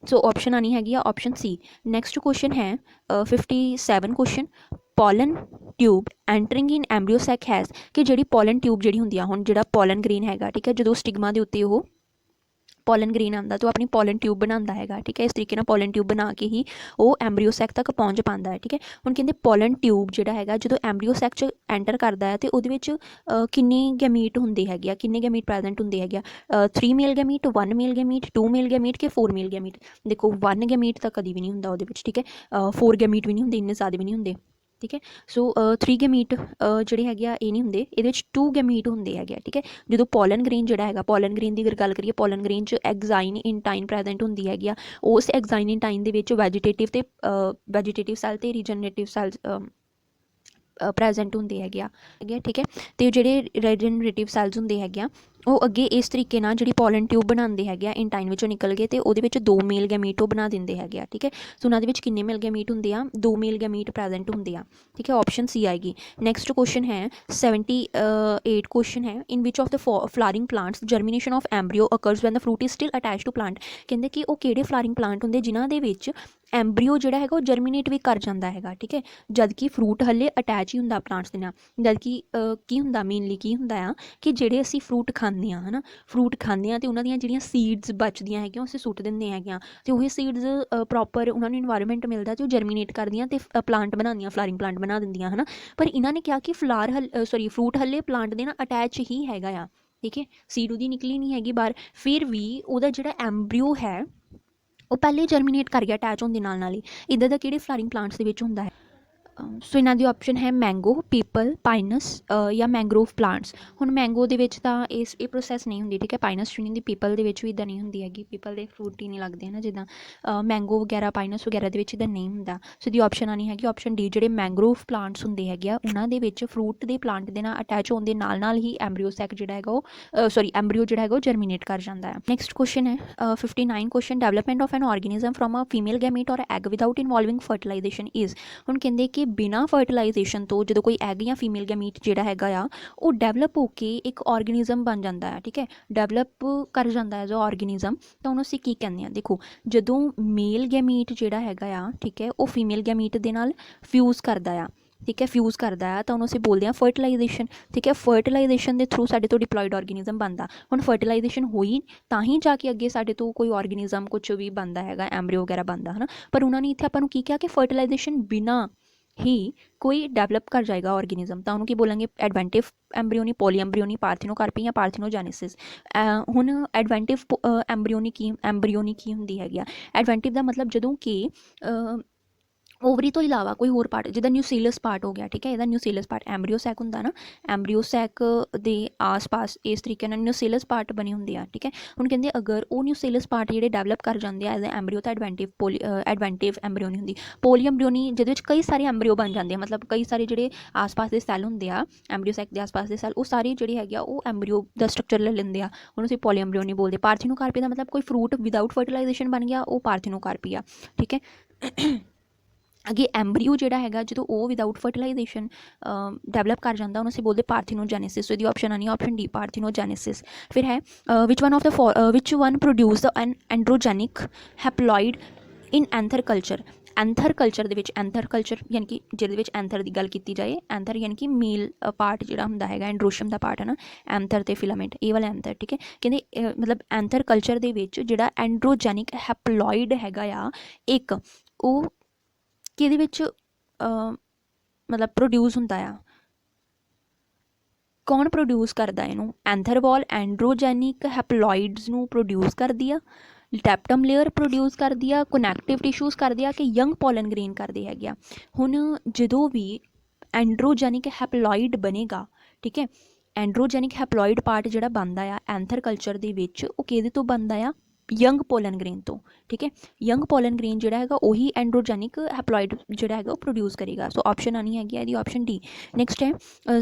ਸੋ ਆਪਸ਼ਨ ਆਉਣੀ ਹੈਗੀ ਆ ਆਪਸ਼ਨ C। ਨੈਕਸਟ ਕੁਐਸਚਨ ਹੈ 57 question, pollen tube entering in embryo sac has, ਕਿ ਜਿਹੜੀ ਪੋਲਨ ਟਿਊਬ ਜਿਹੜੀ ਹੁੰਦੀ ਆ, ਹੁਣ ਜਿਹੜਾ ਪੋਲਨ ਗ੍ਰੇਨ ਹੈਗਾ, ਠੀਕ ਹੈ, ਜਦੋਂ ਸਟਿਗਮਾ ਦੇ ਉੱਤੇ ਉਹ ਪੋਲਨ ਗ੍ਰੇਨ ਆਉਂਦਾ ਤਾਂ ਉਹ ਆਪਣੀ ਪੋਲਨ ਟਿਊਬ ਬਣਾਉਂਦਾ ਹੈਗਾ, ਠੀਕ ਹੈ। ਇਸ ਤਰੀਕੇ ਨਾਲ ਪੋਲਨ ਟਿਊਬ ਬਣਾ ਕੇ ਹੀ ਉਹ ਐਮਬਰੀਓਸੈਕ ਤੱਕ ਪਹੁੰਚ ਪਾਉਂਦਾ ਹੈ, ਠੀਕ ਹੈ। ਹੁਣ ਕਹਿੰਦੇ ਪੋਲਨ ਟਿਊਬ ਜਿਹੜਾ ਹੈਗਾ ਜਦੋਂ ਐਮਬਰੀਓਸੈਕ 'ਚ ਐਂਟਰ ਕਰਦਾ ਹੈ ਅਤੇ ਉਹਦੇ ਵਿੱਚ ਕਿੰਨੇ ਗੈਮੀਟ ਹੁੰਦੇ ਹੈਗੇ ਆ, ਕਿੰਨੇ ਗੈਮੀਟ ਪ੍ਰੈਜ਼ੈਂਟ ਹੁੰਦੇ ਹੈਗੇ ਆ, 3 ਮੇਲ ਗੈਮੀਟ, 1 ਮੇਲ ਗੈਮੀਟ, 2 ਮੇਲ ਗੈਮੀਟ ਕਿ 4 ਮੇਲ ਗੈਮੀਟ। ਦੇਖੋ 1 ਗੈਮੀਟ ਤਾਂ ਕਦੀ ਵੀ ਨਹੀਂ ਹੁੰਦਾ ਉਹਦੇ ਵਿੱਚ, ਠੀਕ ਹੈ, 4 ਗੈਮੀਟ ਵੀ ਨਹੀਂ ਹੁੰਦੇ, ਇੰਨੇ ਜ਼ਿਆਦਾ ਵੀ ਨਹੀਂ ਹੁੰਦੇ, ਠੀਕ ਹੈ। ਸੋ 3 ਗੈਮੀਟ ਜਿਹੜੇ ਹੈਗੇ ਆ ਇਹ ਨਹੀਂ ਹੁੰਦੇ, ਇਹਦੇ ਵਿੱਚ 2 ਗੈਮੀਟ ਹੁੰਦੇ ਹੈਗੇ ਆ, ਠੀਕ ਹੈ। ਜਦੋਂ ਪੋਲਨ ਗ੍ਰੇਨ ਜਿਹੜਾ ਹੈਗਾ, ਪੋਲਨ ਗ੍ਰੇਨ ਦੀ ਅਗਰ ਗੱਲ ਕਰੀਏ, ਪੋਲਨ ਗ੍ਰੇਨ 'ਚ ਐਗਜ਼ਾਈਨ-ਇਨਟਾਈਨ ਪ੍ਰੈਜ਼ੈਂਟ ਹੁੰਦੀ ਹੈਗੀ ਆ। ਉਸ ਐਗਜ਼ਾਈਨ-ਇਨਟਾਈਨ ਦੇ ਵਿੱਚ ਵੈਜੀਟੇਟਿਵ ਸੈੱਲ ਅਤੇ ਰੀਜਨਰੇਟਿਵ ਸੈੱਲਸ ਪ੍ਰੈਜ਼ੈਂਟ ਹੁੰਦੇ ਹੈਗੇ ਆ, ਠੀਕ ਹੈ। ਅਤੇ ਜਿਹੜੇ ਰੀਜਨਰੇਟਿਵ ਸੈੱਲਸ ਹੁੰਦੇ ਹੈਗੇ ਆ ਉਹ ਅੱਗੇ ਇਸ ਤਰੀਕੇ ਨਾਲ ਜਿਹੜੀ ਪੋਲਨ ਟਿਊਬ ਬਣਾਉਂਦੇ ਹੈਗੇ ਆ, ਇੰਟਾਈਨ ਵਿੱਚੋਂ ਨਿਕਲ ਕੇ ਅਤੇ ਉਹਦੇ ਵਿੱਚ 2 ਮੇਲ ਗੈਮੀਟ ਉਹ ਬਣਾ ਦਿੰਦੇ ਹੈਗੇ ਆ, ਠੀਕ ਹੈ। ਸੋ ਉਹਨਾਂ ਦੇ ਵਿੱਚ ਕਿੰਨੇ ਮੇਲ ਗੈਮੀਟ ਹੁੰਦੇ ਆ? 2 ਮੇਲ ਗੈਮੀਟ ਪ੍ਰੈਜ਼ੈਂਟ ਹੁੰਦੇ ਆ, ਠੀਕ ਹੈ। ਆਪਸ਼ਨ ਸੀ ਆਏਗੀ। ਨੈਕਸਟ ਕੁਐਸਚਨ ਹੈ 78 ਕੁਐਸਚਨ ਹੈ, in which of the flowering plants germination of embryo occurs when the fruit is still attach to plant. ਕਹਿੰਦੇ ਕਿ ਉਹ ਕਿਹੜੇ ਫਲਾਰਿੰਗ ਪਲਾਂਟ ਹੁੰਦੇ ਜਿਨ੍ਹਾਂ ਦੇ ਵਿੱਚ ਐਮਬਰੀਓ ਜਿਹੜਾ ਹੈਗਾ ਉਹ ਜਰਮੀਨੇਟ ਵੀ ਕਰ ਜਾਂਦਾ ਹੈਗਾ, ਠੀਕ ਹੈ, ਜਦ ਕਿ ਫਰੂਟ ਹਲੇ ਅਟੈਚ ਹੀ ਹੁੰਦਾ ਪਲਾਂਟਸ ਦੇ ਨਾਲ। ਜਦ ਕਿ ਕੀ ਹੁੰਦਾ, ਮੇਨਲੀ ਕੀ ਹੁੰਦਾ ਆ ਕਿ ਜਿਹੜੇ ਅਸੀਂ ਫਰੂਟ ਖਾਂਦੇ ਹਾਂ, ਹੈ ਨਾ, ਫਰੂਟ ਖਾਂਦੇ ਹਾਂ ਅਤੇ ਉਹਨਾਂ ਦੀਆਂ ਜਿਹੜੀਆਂ ਸੀਡਸ ਬਚਦੀਆਂ ਹੈਗੀਆਂ ਅਸੀਂ ਸੁੱਟ ਦਿੰਦੇ ਹੈਗੇ ਹਾਂ, ਅਤੇ ਉਹੀ ਸੀਡਸ ਪ੍ਰੋਪਰ ਉਹਨਾਂ ਨੂੰ ਇਨਵਾਇਰਮੈਂਟ ਮਿਲਦਾ ਅਤੇ ਉਹ ਜਰਮੀਨੇਟ ਕਰਦੀਆਂ ਅਤੇ ਪਲਾਂਟ ਬਣਾਉਂਦੀਆਂ, ਫਲਾਰਿੰਗ ਪਲਾਂਟ ਬਣਾ ਦਿੰਦੀਆਂ, ਹੈ ਨਾ। ਪਰ ਇਹਨਾਂ ਨੇ ਕਿਹਾ ਕਿ ਫਰੂਟ ਹਲੇ ਪਲਾਂਟ ਦੇ ਨਾਲ ਅਟੈਚ ਹੀ ਹੈਗਾ ਆ, ਠੀਕ ਹੈ, ਸੀਡ ਉਹਦੀ ਨਿਕਲੀ ਨਹੀਂ ਹੈਗੀ ਬਾਹਰ, ਫਿਰ ਵੀ ਉਹਦਾ ਜਿਹੜਾ ਐਮਬਰੀਓ ਹੈ ਉਹ ਪਹਿਲੇ ਜਰਮੀਨੇਟ ਕਰ ਗਿਆ ਅਟੈਚ ਹੋਣ ਦੇ ਨਾਲ ਹੀ। ਇੱਦਾਂ ਦਾ ਕਿਹੜੇ ਫਲਾਰਿੰਗ ਪਲਾਂਟਸ ਦੇ ਵਿੱਚ ਹੁੰਦਾ ਹੈ? ਸੋ ਇਹਨਾਂ ਦੀ ਆਪਸ਼ਨ ਹੈ ਮੈਂਗੋ, ਪੀਪਲ, ਪਾਈਨਸ ਜਾਂ ਮੈਂਗਰੋਵ ਪਲਾਂਟਸ। ਹੁਣ ਮੈਂਗੋ ਦੇ ਵਿੱਚ ਤਾਂ ਇਹ ਪ੍ਰੋਸੈਸ ਨਹੀਂ ਹੁੰਦੀ, ਠੀਕ ਹੈ, ਪਾਈਨਸ 'ਚ ਨਹੀਂ ਹੁੰਦੀ, ਪੀਪਲ ਦੇ ਵਿੱਚ ਵੀ ਇੱਦਾਂ ਨਹੀਂ ਹੁੰਦੀ ਹੈਗੀ, ਪੀਪਲ ਦੇ ਫਰੂਟ ਹੀ ਨਹੀਂ ਲੱਗਦੇ ਨਾ ਜਿੱਦਾਂ ਮੈਂਗੋ ਵਗੈਰਾ, ਪਾਈਨਸ ਵਗੈਰਾ ਦੇ ਵਿੱਚ ਇੱਦਾਂ ਨਹੀਂ ਹੁੰਦਾ। ਸੋ ਦੀ ਆਪਸ਼ਨ ਆਉਣੀ ਹੈਗੀ ਆਪਸ਼ਨ ਡੀ, ਜਿਹੜੇ ਮੈਂਗਰੋਵ ਪਲਾਂਟਸ ਹੁੰਦੇ ਹੈਗੇ ਆ ਉਹਨਾਂ ਦੇ ਵਿੱਚ ਫਰੂਟ ਦੇ ਪਲਾਂਟ ਦੇ ਨਾਲ ਅਟੈਚ ਹੋਣ ਦੇ ਨਾਲ ਹੀ ਐਮਬਰੀਓ ਸੈਕ ਜਿਹੜਾ ਹੈਗਾ ਉਹ ਐਮਬਰੀਓ ਜਿਹੜਾ ਹੈਗਾ ਉਹ ਜਰਮੀਨੇਟ ਕਰ ਜਾਂਦਾ ਹੈ। ਨੈਕਸਟ ਕੁਐਸਚਨ ਹੈ 59 question, development of an organism from a female gamete or egg without involving fertilization is. ਹੁਣ ਕਹਿੰਦੇ ਕਿ ਬਿਨਾਂ ਫਰਟੀਲਾਈਜੇਸ਼ਨ ਤੋਂ ਜਦੋਂ ਕੋਈ ਐਗ ਜਾਂ ਫੀਮੇਲ ਗੈਮੀਟ ਜਿਹੜਾ ਹੈਗਾ ਆ ਉਹ ਡਿਵੈਲਪ ਹੋ ਕੇ ਇੱਕ ਆਰਗੈਨਿਜ਼ਮ ਬਣ ਜਾਂਦਾ ਹੈ, ਠੀਕ ਹੈ, ਡਿਵੈਲਪ ਕਰ ਜਾਂਦਾ ਐਜ਼ ਅ ਆਰਗੈਨਿਜ਼ਮ, ਤਾਂ ਉਹਨੂੰ ਅਸੀਂ ਕੀ ਕਹਿੰਦੇ ਹਾਂ? ਦੇਖੋ, ਜਦੋਂ ਮੇਲ ਗੈਮੀਟ ਜਿਹੜਾ ਹੈਗਾ ਆ, ਠੀਕ ਹੈ, ਉਹ ਫੀਮੇਲ ਗੈਮੀਟ ਦੇ ਨਾਲ ਫਿਊਜ਼ ਕਰਦਾ ਆ, ਠੀਕ ਹੈ, ਫਿਊਜ਼ ਕਰਦਾ ਆ, ਤਾਂ ਉਹਨੂੰ ਅਸੀਂ ਬੋਲਦੇ ਹਾਂ ਫਰਟੀਲਾਈਜੇਸ਼ਨ, ਠੀਕ ਹੈ। ਫਰਟੀਲਾਈਜੇਸ਼ਨ ਦੇ ਥਰੂ ਸਾਡੇ ਤੋਂ ਡਿਪਲੋਇਡ ਆਰਗੈਨਿਜ਼ਮ ਬਣਦਾ। ਹੁਣ ਫਰਟੀਲਾਈਜੇਸ਼ਨ ਹੋਈ ਤਾਂ ਹੀ ਜਾ ਕੇ ਅੱਗੇ ਸਾਡੇ ਤੋਂ ਕੋਈ ਆਰਗੈਨਿਜ਼ਮ ਕੁਛ ਵੀ ਬਣਦਾ ਹੈਗਾ, ਐਮਬਰੀਓ ਵਗੈਰਾ ਬਣਦਾ, ਹੈ ਨਾ। ਪਰ ਉਹਨਾਂ ਨੇ ਇੱਥੇ ਆਪਾਂ ਨੂੰ ਕੀ ਕਿਹਾ ਕਿ ਫਰਟੀਲਾਈਜੇਸ਼ਨ ਬਿਨਾਂ ਹੀ ਕੋਈ ਡਿਵੈਲਪ ਕਰ ਜਾਏਗਾ ਆਰਗੈਨਿਜ਼ਮ, ਤਾਂ ਉਹਨੂੰ ਕੀ ਬੋਲਾਂਗੇ? ਐਡਵੈਂਟਿਵ ਐਮਬਰੀਓਨੀ, ਪੋਲੀ ਐਮਬਰੀਓਨੀ, ਪਾਰਥੀਨੋਕਾਰਪੀ ਜਾਂ ਪਾਰਥੀਨੋਜੈਨੇਸਿਸ। ਹੁਣ ਐਡਵੈਂਟਿਵ ਐਮਬਰੀਓਨੀ ਕੀ ਹੁੰਦੀ ਹੈਗੀ ਆ? ਐਡਵੈਂਟਿਵ ਦਾ ਮਤਲਬ ਜਦੋਂ ਕਿ ਓਵਰੀ ਤੋਂ ਇਲਾਵਾ ਕੋਈ ਹੋਰ ਪਾਰਟ, ਜਿੱਦਾਂ ਨਿਊਸੀਲਸ ਪਾਰਟ ਹੋ ਗਿਆ, ਠੀਕ ਹੈ, ਇਹਦਾ ਨਿਊਸੀਲਸ ਪਾਰਟ ਐਮਬਰੀਓ ਸੈਕ ਹੁੰਦਾ ਨਾ, ਐਮਬਰੀਓ ਸੈਕ ਦੇ ਆਸ-ਪਾਸ ਇਸ ਤਰੀਕੇ ਨਾਲ ਨਿਊਸੀਲਸ ਪਾਰਟ ਬਣੇ ਹੁੰਦੇ ਆ, ਠੀਕ ਹੈ। ਹੁਣ ਕਹਿੰਦੇ ਅਗਰ ਉਹ ਨਿਊਸੀਲਸ ਪਾਰਟ ਜਿਹੜੇ ਡਿਵੈਲਪ ਕਰ ਜਾਂਦੇ ਆ ਐਜ਼ ਐਮਬਰੀਓ, ਤਾਂ ਐਡਵੈਂਟਿਵ ਐਮਬਰੀਓ ਨਹੀਂ ਹੁੰਦੀ। ਪੋਲੀ ਐਮਬਰੀਓਨੀ ਜਿਹਦੇ ਵਿੱਚ ਕਈ ਸਾਰੇ ਐਮਬਰੀਓ ਬਣ ਜਾਂਦੇ ਆ, ਮਤਲਬ ਕਈ ਸਾਰੇ ਜਿਹੜੇ ਆਸ-ਪਾਸ ਦੇ ਸੈੱਲ ਹੁੰਦੇ ਆ ਐਮਬਰੀਓ ਸੈਕ ਦੇ ਆਸ-ਪਾਸ ਦੇ ਸੈੱਲ, ਉਹ ਸਾਰੇ ਜਿਹੜੇ ਹੈਗੇ ਆ ਉਹ ਐਮਬਰੀਓ ਦਾ ਸਟਰਕਚਰ ਲੈ ਲੈਂਦੇ ਆ, ਉਹਨੂੰ ਅਸੀਂ ਪੋਲੀ ਐਮਬਰੀਓਨੀ ਬੋਲਦੇ। ਪਾਰਥੀਨੋਕਾਰਪੀ ਦਾ ਮਤਲਬ ਕੋਈ ਫਰੂਟ ਵਿਦਾਊਟ ਫਰਟੀਲਾਈਜੇਸ਼ਨ ਬਣ ਗਿਆ, ਉਹ ਪਾਰਥੀਨੋਕਾਰਪੀ ਆ, ਠੀਕ ਹੈ। ਅੱਗੇ ਐਮਬਰੀਓ ਜਿਹੜਾ ਹੈਗਾ ਜਦੋਂ ਉਹ ਵਿਦਾਊਟ ਫਰਟੀਲਾਈਜੇਸ਼ਨ ਡਿਵੈਲਪ ਕਰ ਜਾਂਦਾ ਉਹਨੂੰ ਅਸੀਂ ਬੋਲਦੇ ਪਾਰਥੀਨੋਜੈਨੇਸਿਸ। ਸੋ ਇਹਦੀ ਆਪਸ਼ਨ ਆਉਣੀ ਆਪਸ਼ਨ ਡੀ, ਪਾਰਥੀਨੋਜੈਨੇਸਿਸ। ਫਿਰ ਹੈ ਵਿਚ ਵਨ ਪ੍ਰੋਡਿਊਸ ਦ ਐਂਡਰੋਜੈਨਿਕ ਹੈਪਲੋਇਡ ਇਨ ਐਂਥਰ ਕਲਚਰ। ਐਂਥਰ ਕਲਚਰ ਦੇ ਵਿੱਚ, ਐਂਥਰ ਕਲਚਰ ਯਾਨੀ ਕਿ ਜਿਹਦੇ ਵਿੱਚ ਐਂਥਰ ਦੀ ਗੱਲ ਕੀਤੀ ਜਾਏ, ਐਂਥਰ ਯਾਨੀ ਕਿ ਮੇਲ ਪਾਰਟ ਜਿਹੜਾ ਹੁੰਦਾ ਹੈਗਾ ਐਂਡਰੋਸ਼ੀਅਮ ਦਾ ਪਾਰਟ ਹੈ ਨਾ, ਐਂਥਰ ਅਤੇ ਫਿਲਾਮੈਂਟ, ਇਹ ਵਾਲਾ ਐਂਥਰ, ਠੀਕ ਹੈ। ਕਹਿੰਦੇ ਮਤਲਬ ਐਂਥਰ ਕਲਚਰ ਦੇ ਵਿੱਚ ਜਿਹੜਾ ਐਂਡਰੋਜੈਨਿਕ ਹੈਪਲੋਇਡ ਹੈਗਾ ਆ ਇੱਕ, ਉਹ ਕਿਹਦੇ ਵਿੱਚ ਮਤਲਬ ਪ੍ਰੋਡਿਊਸ ਹੁੰਦਾ ਆ? ਕੌਣ ਪ੍ਰੋਡਿਊਸ ਕਰਦਾ ਇਹਨੂੰ? ਐਂਥਰ ਵਾਲ ਐਂਡਰੋਜੈਨਿਕ ਹੈਪਲੋਇਡਸ ਨੂੰ ਪ੍ਰੋਡਿਊਸ ਕਰਦੀ ਆ, ਟੈਪਟਮ ਲੇਅਰ ਪ੍ਰੋਡਿਊਸ ਕਰਦੀ ਆ, ਕਨੈਕਟਿਵ ਟਿਸ਼ੂਜ਼ ਕਰਦੇ ਆ, ਕਿ ਯੰਗ ਪੋਲਨ ਗ੍ਰੇਨ ਕਰਦੇ ਹੈਗੇ ਆ। ਹੁਣ ਜਦੋਂ ਵੀ ਐਂਡਰੋਜੈਨਿਕ ਹੈਪਲੋਇਡ ਬਣੇਗਾ, ਠੀਕ ਹੈ, ਐਂਡਰੋਜੈਨਿਕ ਹੈਪਲੋਇਡ ਪਾਰਟ ਜਿਹੜਾ ਬਣਦਾ ਆ ਐਂਥਰ ਕਲਚਰ ਦੇ ਵਿੱਚ, ਉਹ ਕਿਹਦੇ ਤੋਂ ਬਣਦਾ ਆ? ਯੰਗ ਪੋਲਨ ਗ੍ਰੇਨ ਤੋਂ, ਠੀਕ ਹੈ। ਯੰਗ ਪੋਲਨ ਗ੍ਰੇਨ ਜਿਹੜਾ ਹੈਗਾ ਉਹੀ ਐਂਡਰੋਜੈਨਿਕ ਹੈਪਲੋਇਡ ਜਿਹੜਾ ਹੈਗਾ ਉਹ ਪ੍ਰੋਡਿਊਸ ਕਰੇਗਾ। ਸੋ ਆਪਸ਼ਨ ਆਉਣੀ ਹੈਗੀ ਇਹਦੀ ਆਪਸ਼ਨ ਡੀ। ਨੈਕਸਟ ਹੈ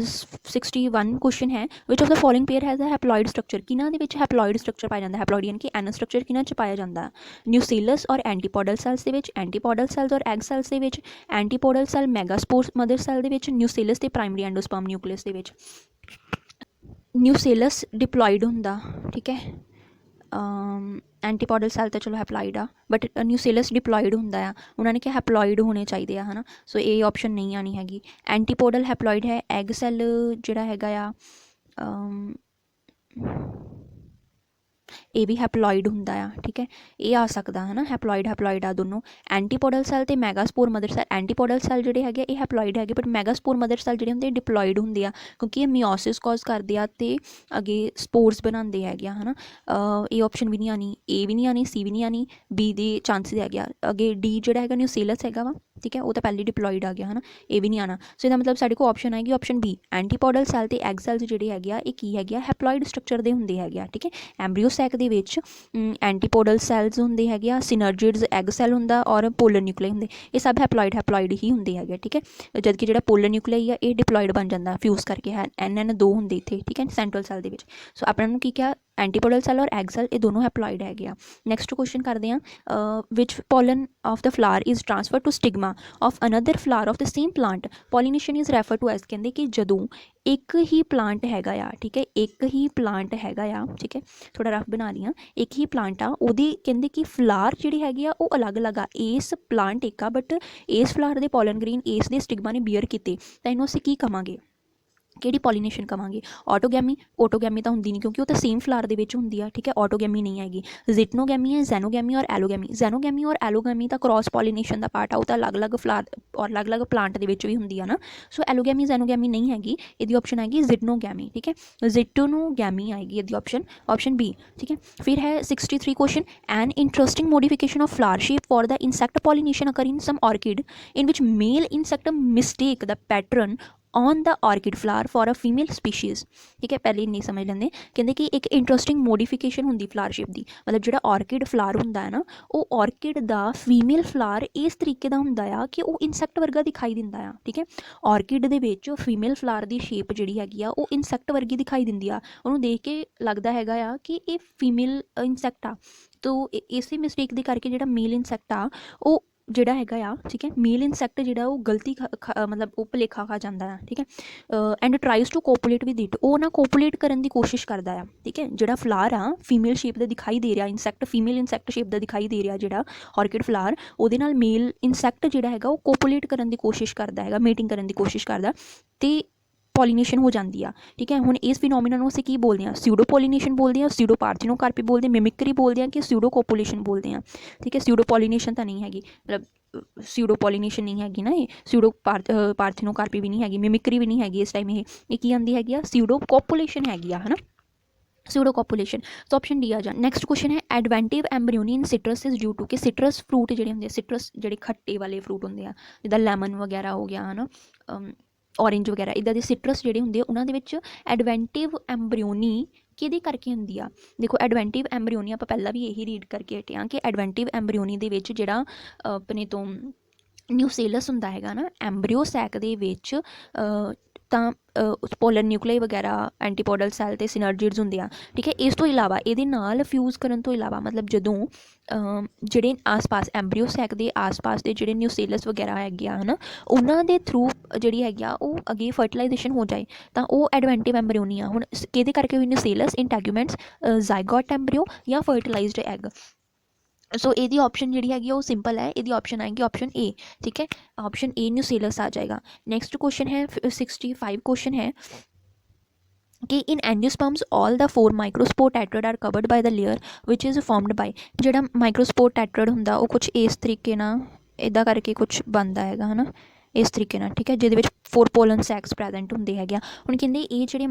61 ਕੁਐਸਚਨ ਹੈ, which of the following pair has a haploid structure. ਕਿਹਨਾਂ ਦੇ ਵਿੱਚ ਹੈਪਲੋਇਡ ਸਟਰਕਚਰ ਪਾਇਆ ਜਾਂਦਾ? ਹੈਪਲੋਇਡ ਯਾਨੀ ਕਿ ਐਨ ਸਟਰਕਚਰ ਕਿਹਨਾਂ 'ਚ ਪਾਇਆ ਜਾਂਦਾ? ਨਿਊਸੀਲਸ ਔਰ ਐਂਟੀਪੋਡਲ ਸੈਲਸ ਦੇ ਵਿੱਚ, ਐਂਟੀਪੋਡਲ ਸੈਲਸ ਔਰ ਐਗ ਸੈਲਸ ਦੇ ਵਿੱਚ, ਐਂਟੀਪੋਡਲ ਸੈਲ ਮੈਗਾਸਪੋਰ ਮਦਰ ਸੈਲ ਦੇ ਵਿੱਚ, ਨਿਊਸੀਲਸ ਤੇ ਪ੍ਰਾਇਮਰੀ ਐਂਡੋਸਪਰਮ ਨਿਊਕਲੀਅਸ ਦੇ ਵਿੱਚ। ਨਿਊਸੀਲਸ ਡਿਪਲੋਇਡ ਹੁੰਦਾ, ਠੀਕ ਹੈ, ਐਂਟੀਪੋਡਲ ਸੈਲ ਤਾਂ ਚਲੋ ਹੈਪਲੋਇਡ ਆ, ਬਟ ਨਿਊਸੀਲਸ ਡਿਪਲੋਇਡ ਹੁੰਦਾ ਆ, ਉਹਨਾਂ ਨੇ ਕਿਹਾ ਹੈਪਲੋਇਡ ਹੋਣੇ ਚਾਹੀਦੇ ਆ, ਹੈ ਨਾ। ਸੋ ਇਹ ਆਪਸ਼ਨ ਨਹੀਂ ਆਉਣੀ ਹੈਗੀ। ਐਂਟੀਪੋਡਲ ਹੈਪਲੋਇਡ ਹੈ, ਐਗ ਸੈੱਲ ਜਿਹੜਾ ਹੈਗਾ ਆ ਇਹ ਵੀ ਹੈਪਲੋਇਡ ਹੁੰਦਾ ਆ, ਠੀਕ ਹੈ, ਇਹ ਆ ਸਕਦਾ ਹੈ ਨਾ, ਹੈਪਲੋਇਡ ਆ ਦੋਨੋਂ। ਐਂਟੀਪੋਡਲ ਸੈਲ ਅਤੇ ਮੈਗਾਸਪੋਰ ਮਦਰ ਸੈਲ, ਐਂਟੀਪੋਡਲ ਸੈਲ ਜਿਹੜੇ ਹੈਗੇ ਇਹ ਹੈਪਲੋਇਡ ਹੈਗੇ, ਬਟ ਮੈਗਾਸਪੋਰ ਮਦਰ ਸੈਲ ਜਿਹੜੇ ਹੁੰਦੇ ਡਿਪਲੋਇਡ ਹੁੰਦੇ ਆ, ਕਿਉਂਕਿ ਇਹ ਮਿਓਸਿਸ ਕਾਜ਼ ਕਰਦੇ ਆ ਅਤੇ ਅੱਗੇ ਸਪੋਰਸ ਬਣਾਉਂਦੇ ਹੈਗੇ ਆ, ਹੈ ਨਾ। ਇਹ ਆਪਸ਼ਨ ਵੀ ਨਹੀਂ ਆਉਣੀ, ਏ ਵੀ ਨਹੀਂ ਆਉਣੀ, ਸੀ ਵੀ ਨਹੀਂ ਆਉਣੀ, ਬੀ ਦੇ ਚਾਂਸਿਸ ਹੈਗੇ ਆ। ਅੱਗੇ ਡੀ ਜਿਹੜਾ ਹੈਗਾ ਨਿਊਸੀਲਸ ਹੈਗਾ ਵਾ, ਠੀਕ ਹੈ, ਉਹ ਤਾਂ ਪਹਿਲੇ ਡਿਪਲੋਇਡ ਆ ਗਿਆ, ਹੈ ਨਾ, ਇਹ ਵੀ ਨਹੀਂ ਆਉਣਾ। ਸੋ ਇਹਦਾ ਮਤਲਬ ਸਾਡੇ ਕੋਲ ਆਪਸ਼ਨ ਆਏਗੀ ਆਪਸ਼ਨ ਬੀ, ਐਂਟੀਪੋਡਲ ਸੈਲ ਅਤੇ ਐਗ ਸੈਲਸ ਜਿਹੜੇ ਹੈਗੇ ਆ ਇਹ ਕੀ ਹੈਗੇ ਆ? ਹੈਪਲੋਇਡ ਸਟਰਕਚਰ ਦੇ ਹੁੰਦੇ ਹੈਗੇ ਆ, ਠੀਕ ਹੈ। ਐਮਬਰੀਓ ਸੈਕ ਦੇ ਦੇ ਵਿੱਚ ਐਂਟੀਪੋਡਲ ਸੈਲਸ ਹੁੰਦੇ ਹੈਗੇ ਆ, ਸਿਨਰਜਿਡਸ ਐਗ ਸੈਲ ਹੁੰਦਾ ਔਰ ਪੋਲਰ ਨਿਊਕਲੀਆਈ ਹੁੰਦੇ। ਇਹ ਸਭ ਹੈਪਲੋਇਡ ਹੀ ਹੁੰਦੇ ਹੈਗੇ, ਠੀਕ ਹੈ। ਜਦਕਿ ਜਿਹੜਾ ਪੋਲਰ ਨਿਊਕਲੀਆਈ ਆ ਇਹ ਡਿਪਲੋਇਡ ਬਣ ਜਾਂਦਾ ਫਿਊਜ਼ ਕਰਕੇ, ਹੈ NN2 ਹੁੰਦੇ ਇੱਥੇ, ਠੀਕ ਹੈ, ਸੈਂਟਰਲ ਸੈਲ ਦੇ ਵਿੱਚ। ਸੋ ਆਪਾਂ ਨੂੰ ਕੀ ਕਿਹਾ, ਐਂਟੀਪੋਡਲ ਸੈਲ ਔਰ ਐਗ ਸੈਲ ਇਹ ਦੋਨੋਂ ਹੈਪਲੋਇਡ ਹੈਗੇ ਆ। ਨੈਕਸਟ ਕੁਐਸਚਨ ਕਰਦੇ ਹਾਂ, which pollen of the flower is transfer to stigma of another flower of the same plant, pollination is refer to as. ਕਹਿੰਦੇ ਕਿ ਜਦੋਂ ਇੱਕ ਹੀ ਪਲਾਂਟ ਹੈਗਾ ਆ, ਠੀਕ ਹੈ, ਇੱਕ ਹੀ ਪਲਾਂਟ ਹੈਗਾ ਆ, ਠੀਕ ਹੈ, ਥੋੜਾ ਰਫ ਬਣਾ ਰਹੀ ਹਾਂ, ਇੱਕ ਹੀ ਪਲਾਂਟ ਆ, ਉਹਦੀ ਕਹਿੰਦੇ ਕਿ ਫਲਾਰ ਜਿਹੜੀ ਹੈਗੀ ਆ ਉਹ ਅਲੱਗ-ਅਲੱਗ ਆ। ਇਸ ਪਲਾਂਟ ਇੱਕ ਆ ਬਟ ਇਸ ਫਲਾਰ ਦੇ ਪੋਲਨ ਗ੍ਰੇਨ ਇਸ ਦੇ ਸਟਿਗਮਾ ਨੇ ਬੀਅਰ ਕੀਤੇ, ਤਾਂ ਇਹਨੂੰ ਅਸੀਂ ਕੀ ਕਵਾਂਗੇ, ਕਿਹੜੀ ਪੋਲੀਨੇਸ਼ਨ ਕਵਾਂਗੇ? ਆਟੋਗੈਮੀ ਤਾਂ ਹੁੰਦੀ ਨਹੀਂ ਕਿਉਂਕਿ ਉਹ ਤਾਂ ਸੇਮ ਫਲਾਰ ਦੇ ਵਿੱਚ ਹੁੰਦੀ ਆ, ਠੀਕ ਹੈ, ਆਟੋਗੈਮੀ ਨਹੀਂ ਹੈਗੀ। ਜ਼ਿਟਨੋਗੈਮੀ ਹੈ, ਜ਼ੈਨੋਗੈਮੀ ਔਰ ਐਲੋਗੈਮੀ ਔਰ ਐਲੋਗੈਮੀ ਤਾਂ ਕ੍ਰੋਸ ਪੋਲੀਨੇਸ਼ਨ ਦਾ ਪਾਰਟ ਆ, ਉਹ ਤਾਂ ਅਲੱਗ-ਅਲੱਗ ਫਲਾਰ ਔਰ ਅਲੱਗ-ਅਲੱਗ ਪਲਾਂਟ ਦੇ ਵਿੱਚ ਵੀ ਹੁੰਦੀ ਆ ਨਾ। ਸੋ ਐਲੋਗੈਮੀ ਜ਼ੈਨੋਗੈਮੀ ਨਹੀਂ ਹੈਗੀ, ਇਹਦੀ ਆਪਸ਼ਨ ਆਏਗੀ ਜ਼ਿਟਨੋਗੈਮੀ, ਠੀਕ ਹੈ, ਜ਼ਿਟਨੋਗੈਮੀ ਆਏਗੀ ਇਹਦੀ ਆਪਸ਼ਨ ਬੀ, ਠੀਕ ਹੈ। ਫਿਰ ਹੈ 63 question, an interesting modification of flower shape for the insect pollination occur in some orchid in which male insect mistake the pattern on the orchid flower for a female species, ठीक है। पहले नहीं समझ लेंगे, कहते कि एक इंटरस्टिंग मोडिफिकेशन होंगी फ्लावर शेप की, मतलब जो ऑर्किड फ्लावर होंदा है ना, वो ऑर्किड दा फीमेल फ्लावर इस तरीके का होंदा आ कि वो इंसैक्ट वर्गा दिखाई दिंदा आ, ठीक है। ऑर्किड दे विच फीमेल फ्लावर की शेप जिहड़ी हैगी आ वो इंसैक्ट वर्गी दिखाई दिंदी आ, उन्होंने देख के लगता हैगा आ कि ये फीमेल इंसैक्ट आ। तो इसे मिसटेक दे करके जिहड़ा मेल इंसैक्ट आ वो ਜਿਹੜਾ ਹੈਗਾ ਆ, ਠੀਕ ਹੈ, ਮੇਲ ਇਨਸੈਕਟ ਜਿਹੜਾ ਉਹ ਗਲਤੀ ਮਤਲਬ ਉਹ ਭੁਲੇਖਾ ਖਾ ਜਾਂਦਾ ਆ, ਠੀਕ ਹੈ। ਐਂਡ ਟਰਾਈਜ਼ ਟੂ ਕੋਪੂਲੇਟ ਵਿਦ ਇਟ, ਉਹ ਨਾ ਕੋਪੂਲੇਟ ਕਰਨ ਦੀ ਕੋਸ਼ਿਸ਼ ਕਰਦਾ ਆ, ਠੀਕ ਹੈ। ਜਿਹੜਾ ਫਲਾਰ ਆ ਫੀਮੇਲ ਸ਼ੇਪ ਦਾ ਦਿਖਾਈ ਦੇ ਰਿਹਾ ਇਨਸੈਕਟ, ਫੀਮੇਲ ਇਨਸੈਕਟ ਸ਼ੇਪ ਦਾ ਦਿਖਾਈ ਦੇ ਰਿਹਾ ਜਿਹੜਾ ਔਰਕਿਡ ਫਲਾਰ, ਉਹਦੇ ਨਾਲ ਮੇਲ ਇਨਸੈਕਟ ਜਿਹੜਾ ਹੈਗਾ ਉਹ ਕੋਪੂਲੇਟ ਕਰਨ ਦੀ ਕੋਸ਼ਿਸ਼ ਕਰਦਾ ਹੈਗਾ, ਮੇਟਿੰਗ ਕਰਨ ਦੀ ਕੋਸ਼ਿਸ਼ ਕਰਦਾ, ਤੇ ਪੋਲੀਨੇਸ਼ਨ ਹੋ ਜਾਂਦੀ ਆ, ਠੀਕ ਹੈ। ਹੁਣ ਇਸ ਫਿਨੋਮੀਨਾ ਨੂੰ ਅਸੀਂ ਕੀ ਬੋਲਦੇ ਹਾਂ? ਸਿਊਡੋ ਪੋਲੀਨੇਸ਼ਨ ਬੋਲਦੇ ਹਾਂ, ਸਿਊਡੋ ਪਾਰਥੀਨੋਕਾਰਪੀ ਬੋਲਦੇ, ਮਿਮਿਕਰੀ ਬੋਲਦੇ ਹਾਂ ਕਿ ਸਿਊਡੋ ਕੋਪੂਲੇਸ਼ਨ ਬੋਲਦੇ ਹਾਂ, ਠੀਕ ਹੈ। ਸਿਊਡੋ ਪੋਲੀਨੇਸ਼ਨ ਤਾਂ ਨਹੀਂ ਹੈਗੀ, ਮਤਲਬ ਸਿਊਡੋ ਪੋਲੀਨੇਸ਼ਨ ਨਹੀਂ ਹੈਗੀ ਨਾ, ਇਹ ਸਿਊਡੋ ਪਾਰਥੀਨੋਕਾਰਪੀ ਵੀ ਨਹੀਂ ਹੈਗੀ, ਮਿਮਿਕਰੀ ਵੀ ਨਹੀਂ ਹੈਗੀ ਇਸ ਟਾਈਮ। ਇਹ ਕੀ ਆਉਂਦੀ ਹੈਗੀ ਆ? ਸਿਊਡੋ ਕੋਪੂਲੇਸ਼ਨ ਹੈਗੀ ਆ, ਹੈ ਨਾ, ਸਿਊਡੋ ਕੋਪੂਲੇਸ਼ਨ। ਸੋ ਆਪਸ਼ਨ ਡੀ ਆ ਜਾ। ਨੈਕਸਟ ਕੁਐਸਚਨ ਹੈ, ਐਡਵੈਂਟਿਵ ਐਮਬ੍ਰਿਓਨੀ ਇਨ ਸਿਟਰਸ ਇਜ਼ ਡਿਊ ਟੂ, ਕਿ ਸਿਟਰਸ ਫਰੂਟ ਜਿਹੜੇ ਹੁੰਦੇ ਆ, ਸਿਟਰਸ ਜਿਹੜੇ ਖੱਟੇ ਵਾਲੇ ਫਰੂਟ ਹੁੰਦੇ ਆ, ਜਿੱਦਾਂ ਲੈਮਨ ਵਗੈਰਾ ਹੋ ਗਿਆ, ਹੈ ਨਾ, ਔਰੇਂਜ ਵਗੈਰਾ, ਇੱਦਾਂ ਦੇ ਸਿਟਰਸ ਜਿਹੜੇ ਹੁੰਦੇ ਆ ਉਹਨਾਂ ਦੇ ਵਿੱਚ ਐਡਵੈਂਟਿਵ ਐਮਬ੍ਰਿਓਨੀ ਕਿਹਦੇ ਕਰਕੇ ਹੁੰਦੀ ਆ? ਦੇਖੋ ਐਡਵੈਂਟਿਵ ਐਮਬ੍ਰਿਓਨੀ ਆਪਾਂ ਪਹਿਲਾਂ ਵੀ ਇਹੀ ਰੀਡ ਕਰਕੇ ਹਟੇ ਹਾਂ ਕਿ ਐਡਵੈਂਟਿਵ ਐਮਬ੍ਰਿਓਨੀ ਦੇ ਵਿੱਚ ਜਿਹੜਾ ਆਪਣੇ ਤੋਂ ਨਿਊਸੇਲਸ ਹੁੰਦਾ ਹੈਗਾ ਨਾ, ਐਮਬ੍ਰਿਓ ਸੈਕ ਦੇ ਵਿੱਚ ਤਾਂ ਪੋਲਰ ਨਿਊਕਲੀਆਈ ਵਗੈਰਾ, ਐਂਟੀਪੋਡਲ ਸੈਲ ਅਤੇ ਸਿਨਰਜਿਡਸ ਹੁੰਦੇ ਆ, ਠੀਕ ਹੈ। ਇਸ ਤੋਂ ਇਲਾਵਾ ਇਹਦੇ ਨਾਲ ਫਿਊਜ਼ ਕਰਨ ਤੋਂ ਇਲਾਵਾ, ਮਤਲਬ ਜਦੋਂ ਜਿਹੜੇ ਆਸ-ਪਾਸ ਐਮਬ੍ਰਿਓ ਸੈਕ ਦੇ ਆਸ-ਪਾਸ ਦੇ ਜਿਹੜੇ ਨਿਊਸੇਲਸ ਵਗੈਰਾ ਹੈਗੇ ਆ, ਹੈ ਨਾ, ਉਹਨਾਂ ਦੇ ਥਰੂ ਜਿਹੜੀ ਹੈਗੀ ਆ ਉਹ ਅੱਗੇ ਫਰਟੀਲਾਈਜੇਸ਼ਨ ਹੋ ਜਾਏ ਤਾਂ ਉਹ ਐਡਵੈਂਟਿਵ ਐਮਬ੍ਰਿਓਨੀ ਆ। ਹੁਣ ਕਿਹਦੇ ਕਰਕੇ ਹੋਈ? ਨਿਊਸੇਲਸ, ਇੰਟੈਗੂਮੈਂਟਸ, ਜ਼ਾਈਗੋਟ ਐਮਬ੍ਰਿਓ ਜਾਂ ਫਰਟੀਲਾਈਜ਼ਡ ਐਗ। ਸੋ ਇਹਦੀ ਆਪਸ਼ਨ ਜਿਹੜੀ ਹੈਗੀ ਉਹ ਸਿੰਪਲ ਹੈ, ਇਹਦੀ ਆਪਸ਼ਨ ਆएगी ਆਪਸ਼ਨ ਏ, ਠੀਕ ਹੈ, ਆਪਸ਼ਨ ਏ ਨਿਊਸੇਲਸ ਆ ਜਾएगा। ਨੈਕਸਟ ਕੁਐਸਚਨ ਹੈ 65 ਕੁਐਸਚਨ ਹੈ ਕਿ in angiosperms all the 4 microspore tetrad are covered by the layer which is formed by. ਜਿਹੜਾ ਮਾਈਕਰੋਸਪੋਰ ਟੈਟਰਡ ਹੁੰਦਾ ਉਹ ਕੁਛ ਇਸ ਤਰੀਕੇ ਨਾਲ ਇੱਦਾਂ ਕਰਕੇ ਕੁਛ ਬਣਦਾ ਹੈਗਾ, ਹੈ ਨਾ, ਇਸ ਤਰੀਕੇ ਨਾਲ, ਠੀਕ ਹੈ, ਜਿਹਦੇ ਵਿੱਚ 4 ਪੋਲਨ ਸੈਕਸ ਪ੍ਰੈਜੈਂਟ ਹੁੰਦੇ ਹੈਗੇ ਆ। ਹੁਣ ਕਹਿੰਦੇ ਇਹ ਜਿਹੜੇ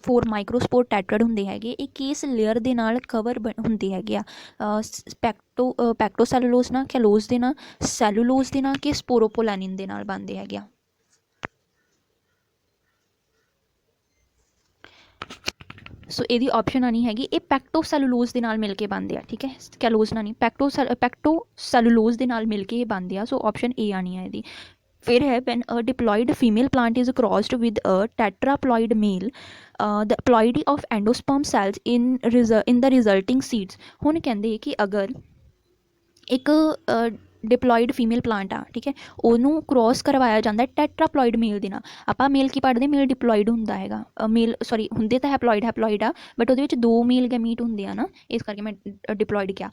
4 ਮਾਈਕਰੋਸਪੋਰ ਟੈਟਰਡ ਹੁੰਦੇ ਹੈਗੇ ਇਹ ਕਿਸ ਲੇਅਰ ਦੇ ਨਾਲ ਕਵਰ ਹੁੰਦੇ ਹੈਗੇ ਆ? ਪੈਕਟੋਸੈਲੂਲੋਜ਼ ਨਾਲ, ਕੈਲੋਜ਼ ਦੇ ਨਾਲ, ਸੈਲੂਲੋਜ਼ ਦੇ ਨਾਲ ਕਿ ਸਪੋਰੋਪੋਲੈਨਿਨ ਦੇ ਨਾਲ ਬਣਦੇ ਹੈਗੇ ਆ? ਸੋ ਇਹਦੀ ਆਪਸ਼ਨ ਆਣੀ ਹੈਗੀ ਇਹ ਪੈਕਟੋਸੈਲੂਲੋਜ਼ ਦੇ ਨਾਲ ਮਿਲ ਕੇ ਬਣਦੇ ਆ, ਠੀਕ ਹੈ, ਕੈਲੋਜ਼ ਨਾਲ ਨਹੀਂ, ਪੈਕਟੋਸੈਲੂਲੋਜ਼ ਦੇ ਨਾਲ ਮਿਲ ਕੇ ਇਹ ਬਣਦੇ ਆ। ਸੋ ਆਪਸ਼ਨ ਏ ਆਣੀ ਹੈ ਇਹਦੀ। फिर है when a diploid female plant is crossed with a tetraploid male, the ploidy of endosperm cells in the resulting seeds। ਹੁਣ ਕਹਿੰਦੇ ਕਿ ਅਗਰ ਇੱਕ ਡਿਪਲੋਇਡ ਫੀਮੇਲ ਪਲਾਂਟ ਆ, ਠੀਕ ਹੈ, ਉਹਨੂੰ ਕ੍ਰੋਸ ਕਰਵਾਇਆ ਜਾਂਦਾ ਟੈਟਰਾਪਲੋਇਡ ਮੇਲ ਦੇ ਨਾਲ। ਆਪਾਂ ਮੇਲ ਕੀ ਪੜ੍ਹਦੇ? ਮੇਲ ਡਿਪਲੋਇਡ ਹੁੰਦਾ ਹੈਗਾ, ਮੇਲ ਸੌਰੀ ਹੁੰਦੇ ਤਾਂ ਹੈਪਲੋਇਡ ਆ ਬਟ ਉਹਦੇ ਵਿੱਚ 2 ਮੇਲ ਗੈਮੀਟ ਹੁੰਦੇ ਆ ਨਾ, ਇਸ ਕਰਕੇ ਮੈਂ ਡਿਪਲੋਇਡ ਕਿਹਾ।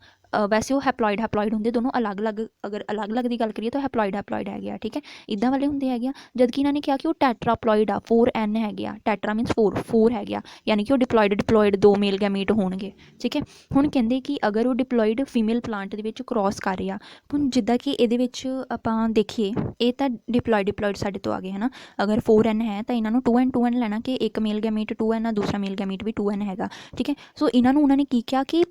ਵੈਸੇ ਉਹ ਹੈਪਲੋਇਡ ਹੁੰਦੇ ਦੋਨੋਂ ਅਲੱਗ-ਅਲੱਗ, ਅਗਰ ਅਲੱਗ-ਅਲੱਗ ਦੀ ਗੱਲ ਕਰੀਏ ਤਾਂ ਹੈਪਲੋਇਡ ਹੈਗੇ ਆ, ਠੀਕ ਹੈ, ਇੱਦਾਂ ਵਾਲੇ ਹੁੰਦੇ ਹੈਗੇ ਆ। ਜਦਕਿ ਇਹਨਾਂ ਨੇ ਕਿਹਾ ਕਿ ਉਹ ਟੈਟਰਾਪਲੋਇਡ ਆ, 4N ਹੈਗੇ ਆ, ਟੈਟਰਾ ਮੀਨਸ 4 ਹੈਗੇ ਆ, ਯਾਨੀ ਕਿ ਉਹ ਡਿਪਲੋਇਡ 2 ਮੇਲ ਗੈਮੀਟ ਹੋਣਗੇ, ਠੀਕ ਹੈ। ਹੁਣ ਕਹਿੰਦੇ ਕਿ ਅਗਰ ਉਹ ਡਿਪਲੋਇਡ ਫੀਮੇਲ ਪਲਾਂਟ ਦੇ ਵਿੱਚ ਕ੍ਰੋਸ ਕਰ ਰਿਹਾ, ਹੁਣ ਜਿੱਦਾਂ ਕਿ ਇਹਦੇ ਵਿੱਚ ਆਪਾਂ ਦੇਖੀਏ ਇਹ ਤਾਂ ਡਿਪਲੋਇਡ ਸਾਡੇ ਤੋਂ ਆ ਗਏ ਹੈ ਨਾ, ਅਗਰ 4N ਹੈ ਤਾਂ ਇਹਨਾਂ ਨੂੰ 2N ਲੈਣਾ ਕਿ ਇੱਕ ਮੇਲ ਗੈਮੀਟ 2N ਆ, ਦੂਸਰਾ ਮੇਲ ਗੈਮੀਟ ਵੀ 2N ਹੈਗਾ, ਠੀਕ ਹੈ। ਸੋ ਇਹਨਾਂ ਨੂੰ ਉਹਨਾਂ ਨੇ ਕੀ ਕਿਹਾ ਕਿ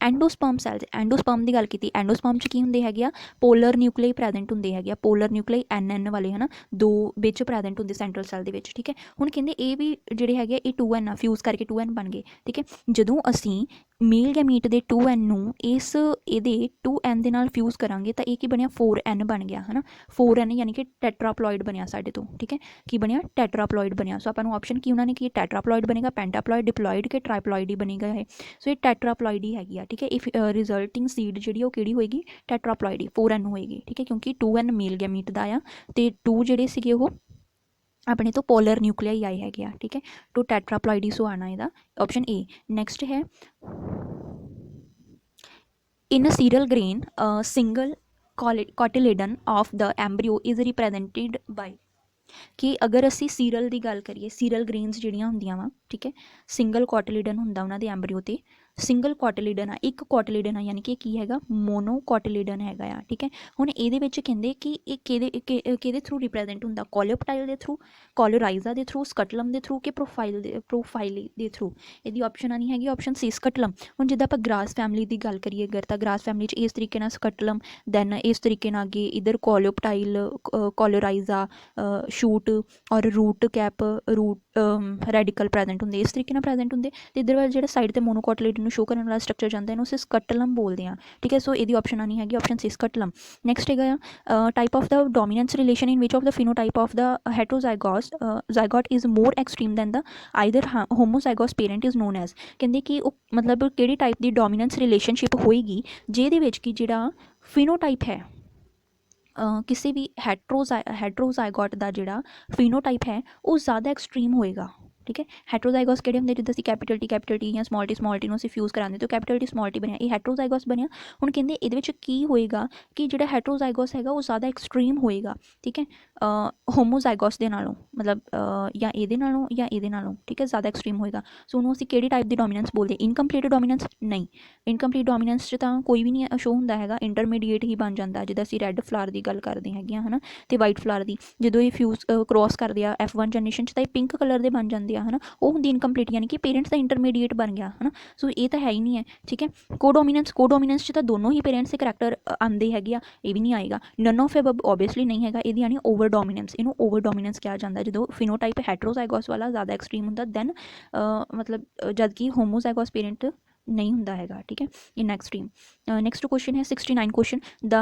ਐਂਡੋਸਪਰਮ ਸੈਲਸ, ਐਂਡੋਸਪਰਮ ਦੀ ਗੱਲ ਕੀਤੀ, ਐਂਡੋਸਪਰਮ 'ਚ ਕੀ ਹੁੰਦੇ ਹੈਗੇ ਆ, ਪੋਲਰ ਨਿਊਕਲੀਆਈ ਪ੍ਰੈਜੈਂਟ ਹੁੰਦੇ ਹੈਗੇ ਆ, ਪੋਲਰ ਨਿਊਕਲੀਆਈ NN ਵਾਲੇ ਹੈ ਨਾ, 2 ਵਿੱਚ ਪ੍ਰੈਜੈਂਟ ਹੁੰਦੇ ਸੈਂਟਰਲ ਸੈੱਲ ਦੇ ਵਿੱਚ, ਠੀਕ ਹੈ। ਹੁਣ ਕਹਿੰਦੇ ਇਹ ਵੀ ਜਿਹੜੇ ਹੈਗੇ ਇਹ 2N ਆ, ਫਿਊਜ਼ ਕਰਕੇ 2N ਬਣ ਗਏ, ਠੀਕ ਹੈ। ਜਦੋਂ ਅਸੀਂ ਮੇਲ ਗੈਮੀਟ ਦੇ 2N ਨੂੰ ਇਹਦੇ 2N ਦੇ ਨਾਲ ਫਿਊਜ਼ ਕਰਾਂਗੇ ਤਾਂ ਇਹ ਕੀ ਬਣਿਆ, 4N ਬਣ ਗਿਆ ਹੈ ਨਾ, 4N ਯਾਨੀ ਕਿ ਟੈਟਰਾਪਲੋਇਡ ਬਣਿਆ ਸਾਡੇ ਤੋਂ, ਠੀਕ ਹੈ। ਕੀ ਬਣਿਆ, ਟੈਟਰਾਪਲੋਇਡ ਬਣਿਆ। ਸੋ ਆਪਾਂ ਨੂੰ ਆਪਸ਼ਨ ਕੀ ਉਹਨਾਂ ਨੇ ਕੀ, ਟੈਟਰਾਪਲੋਇਡ ਬਣੇਗਾ, ਪੈਂਟਾਪਲੋਇਡ, ਡਿਪਲੋਇਡ ਕਿ ਟ੍ਰਾਈਪਲੋਇਡ ਹੀ ਬਣੇਗਾ ਇਹ। ਸੋ ਇਹ ਟੈਟਰਾਪਲੋਇਡ ਹੀ ਹੈਗੀ ਆ, ਠੀਕ ਹੈ। ਇਫ ਰਿਜ਼ਲਟਿੰਗ ਸੀਡ ਜਿਹੜੀ ਉਹ ਕਿਹੜੀ ਹੋਏਗੀ, ਟੈਟਰਾਪਲੋਇਡ ਹੀ, 4N ਹੋਏਗੀ, ਠੀਕ ਹੈ, ਕਿਉਂਕਿ 2N ਮੇਲ ਗੈਮੀਟ ਦਾ ਆ ਅਤੇ 2 ਜਿਹੜੇ ਸੀਗੇ ਉਹ ਆਪਣੇ ਤੋਂ ਪੋਲਰ ਨਿਊਕਲੀਆਈ ਆਏ ਹੈਗੇ ਆ, ਠੀਕ ਹੈ। ਟੂ ਟੈਟਰਾਪਲੋਇਡ ਹੀ ਸੋ ਆਣਾ ਇਹਦਾ ਆਪਸ਼ਨ ਏ। ਨੈਕਸਟ ਹੈ in a cereal grain single cotyledon of the embryo is represented by, ਕਿ ਅਗਰ ਅਸੀਂ ਸੀਰੀਅਲ ਦੀ ਗੱਲ ਕਰੀਏ, ਸੀਰੀਅਲ ਗ੍ਰੇਨਸ ਜਿਹੜੀਆਂ ਹੁੰਦੀਆਂ ਵਾ, ਠੀਕ ਹੈ, ਸਿੰਗਲ ਕੋਟਿਲੀਡਨ ਹੁੰਦਾ ਉਹਨਾਂ ਦੇ ਐਮਬਰੀਓ 'ਤੇ, ਸਿੰਗਲ ਕੋਟਿਲੀਡਨ ਆ, ਇੱਕ ਕੋਟਿਲੀਡਨ ਆ, ਯਾਨੀ ਕਿ ਕੀ ਹੈਗਾ, ਮੋਨੋ ਕੋਟਿਲੀਡਨ ਹੈਗਾ ਆ, ਠੀਕ ਹੈ। ਹੁਣ ਇਹਦੇ ਵਿੱਚ ਕਹਿੰਦੇ ਕਿ ਇਹ ਕਿਹਦੇ ਥਰੂ ਰਿਪ੍ਰੈਜ਼ੈਂਟ ਹੁੰਦਾ, ਕੋਲਿਓਪਟਾਈਲ ਦੇ ਥਰੂ, ਕੋਲੋਰਾਈਜ਼ਾ ਦੇ ਥਰੂ, ਸਕਟਲਮ ਦੇ ਥਰੂ ਕਿ ਪ੍ਰੋਫਾਈਲੀ ਦੇ ਥਰੂ। ਇਹਦੀ ਆਪਸ਼ਨ ਆਣੀ ਹੈਗੀ ਆਪਸ਼ਨ ਸੀ, ਸਕਟਲਮ। ਹੁਣ ਜਿੱਦਾਂ ਆਪਾਂ ਗ੍ਰਾਸ ਫੈਮਿਲੀ ਦੀ ਗੱਲ ਕਰੀਏ ਅਗਰ, ਤਾਂ ਗ੍ਰਾਸ ਫੈਮਿਲੀ 'ਚ ਇਸ ਤਰੀਕੇ ਨਾਲ ਸਕਟਲਮ, ਦੈਨ ਇਸ ਤਰੀਕੇ ਨਾਲ ਅੱਗੇ ਇੱਧਰ ਕੋਲਿਓਪਟਾਈਲ, ਕੋਲੋਰਾਈਜ਼ਾ, ਸ਼ੂਟ ਔਰ root cap, root radicle present ਹੁੰਦੇ, ਇਸ ਤਰੀਕੇ ਨਾਲ ਪ੍ਰੈਜੈਂਟ ਹੁੰਦੇ। ਅਤੇ ਇੱਧਰ ਵਾਲੇ ਜਿਹੜਾ ਸਾਈਡ 'ਤੇ ਮੋਨੋਕੋਟਿਲੀਡਨ ਨੂੰ ਸ਼ੋ ਕਰਨ ਵਾਲਾ ਸਟਰਕਚਰ ਜਾਂਦਾ ਇਹਨੂੰ ਅਸੀਂ ਸਕਟਲਮ ਬੋਲਦੇ ਹਾਂ, ਠੀਕ ਹੈ। ਸੋ ਇਹਦੀ ਆਪਸ਼ਨ ਆਣੀ ਹੈਗੀ ਆਪਸ਼ਨ ਸੀ, ਸਕਟਲਮ। ਨੈਕਸਟ ਹੈਗਾ ਆ type of the dominance relation in which of the phenotype of the heterozygote is more extreme than the either homozygous parent is known as, ਕਹਿੰਦੇ ਕਿ ਉਹ ਮਤਲਬ ਕਿਹੜੀ ਟਾਈਪ ਦੀ ਡੋਮੀਨੈਂਸ ਰਿਲੇਸ਼ਨਸ਼ਿਪ ਹੋਏਗੀ ਜਿਹਦੇ ਵਿੱਚ ਕਿ ਜਿਹੜਾ ਫਿਨੋਟਾਈਪ ਹੈ, ਕਿਸੇ ਵੀ ਹੈਟਰੋਜ਼ਾਈਗੋਟ ਦਾ ਜਿਹੜਾ ਫਿਨੋਟਾਈਪ ਹੈ ਉਹ ਜ਼ਿਆਦਾ ਐਕਸਟਰੀਮ ਹੋਏਗਾ, ਠੀਕ ਹੈ। ਹੈਟਰੋਜ਼ਾਈਗੋਸ ਕਿਹੜੇ ਹੁੰਦੇ, ਜਿੱਦਾਂ ਅਸੀਂ ਕੈਪੀਟਲ ਟੀ ਜਾਂ ਸਮਾਲ ਟੀ ਨੂੰ ਅਸੀਂ ਫਿਊਜ਼ ਕਰਾਉਂਦੇ ਤਾਂ ਕੈਪੀਟਲ ਟੀ ਸਮਾਲ ਟੀ ਬਣਿਆ, ਇਹ ਹੈਟਰੋਜ਼ਾਈਗੋਸ ਬਣਿਆ। ਹੁਣ ਕਹਿੰਦੇ ਇਹਦੇ ਵਿੱਚ ਕੀ ਹੋਏਗਾ ਕਿ ਜਿਹੜਾ ਹੈਟਰੋਜ਼ਾਈਗੋਸ ਹੈਗਾ ਉਹ ਜ਼ਿਆਦਾ ਐਕਸਟਰੀਮ ਹੋਏਗਾ, ਠੀਕ ਹੈ, ਹੋਮੋਜ਼ਾਈਗੋਸ ਦੇ ਨਾਲੋਂ, ਮਤਲਬ ਜਾਂ ਇਹਦੇ ਨਾਲੋਂ, ਠੀਕ ਹੈ, ਜ਼ਿਆਦਾ ਐਕਸਟਰੀਮ ਹੋਏਗਾ। ਸੋ ਉਹਨੂੰ ਅਸੀਂ ਕਿਹੜੀ ਟਾਈਪ ਦੀ ਡੋਮੀਨੈਂਸ ਬੋਲਦੇ, ਇਨਕੰਪਲੀਟ ਡੋਮੀਨੈਂਸ ਨਹੀਂ, ਇਨਕੰਪਲੀਟ ਡੋਮੀਨੈਂਸ 'ਚ ਤਾਂ ਕੋਈ ਵੀ ਨਹੀਂ ਸ਼ੋ ਹੁੰਦਾ ਹੈਗਾ, ਇੰਟਰਮੀਡੀਏਟ ਹੀ ਬਣ ਜਾਂਦਾ, ਜਿੱਦਾਂ ਅਸੀਂ ਰੈੱਡ ਫਲਾਰ ਦੀ ਗੱਲ ਕਰਦੇ ਹੈਗੇ ਹਾਂ ਹੈ ਨਾ, ਅਤੇ ਵਾਈਟ ਫਲਾਰ ਦੀ ਜਦੋਂ ਇਹ ਫਿਊਜ਼ ਕ੍ਰੋਸ ਕਰਦੇ ਆ F1 ਜਨਰੇਸ਼ਨ 'ਚ ਤਾਂ ਇਹ ਪਿੰਕ ਕਲਰ ਦੇ ਬਣ ਜਾਂਦੇ ਆ ਹੈ ਨਾ, ਉਹ ਹੁੰਦੀ ਇਨਕੰਪਲੀਟ, ਯਾਨੀ ਕਿ ਪੇਰੈਂਟਸ ਦਾ ਇੰਟਰਮੀਡੀਏਟ ਬਣ ਗਿਆ ਹੈ ਨਾ। ਸੋ ਇਹ ਤਾਂ ਹੈ ਹੀ ਨਹੀਂ ਹੈ, ਠੀਕ ਹੈ। ਕੋਡੋਮੀਨੈਂਸ 'ਚ ਤਾਂ ਦੋਨੋਂ ਹੀ ਪੇਰੈਂਟਸ ਦੇ ਕਰੈਕਟਰ ਆਉਂਦੇ ਹੈਗੇ ਆ, ਇਹ ਵੀ ਨਹੀਂ ਆਏਗਾ। ਨਨ ਆਫ ਐਬਵ ਓਬਵੀਅਸਲੀ ਨਹੀਂ ਹੈਗਾ, ਇਹਦੀ ਆਣੀ ਓਵਰ ਡੋਮੀਨੈਂਸ, ਇਹਨੂੰ ਓਵਰ ਡੋਮੀਨੈਂਸ ਕਿਹਾ ਜਾਂਦਾ ਜਦੋਂ ਫਿਨੋਟਾਈਪ ਹੈਟਰੋਜ਼ਾਈਗੋਸ ਵਾਲਾ ਜ਼ਿਆਦਾ ਐਕਸਟਰੀਮ ਹੁੰਦਾ ਦੈਨ ਮਤਲਬ ਜਦ ਕਿ ਹੋਮੋਜ਼ਾਈਗੋਸ ਪੇਰੈਂਟ ਨਹੀਂ ਹੁੰਦਾ ਹੈਗਾ, ਠੀਕ ਹੈ, ਇਨ ਐਕਸਟਰੀਮ। ਨੈਕਸਟ ਕੁਐਸਚਨ ਹੈ 69 ਕੁਐਸਚਨ, ਦਾ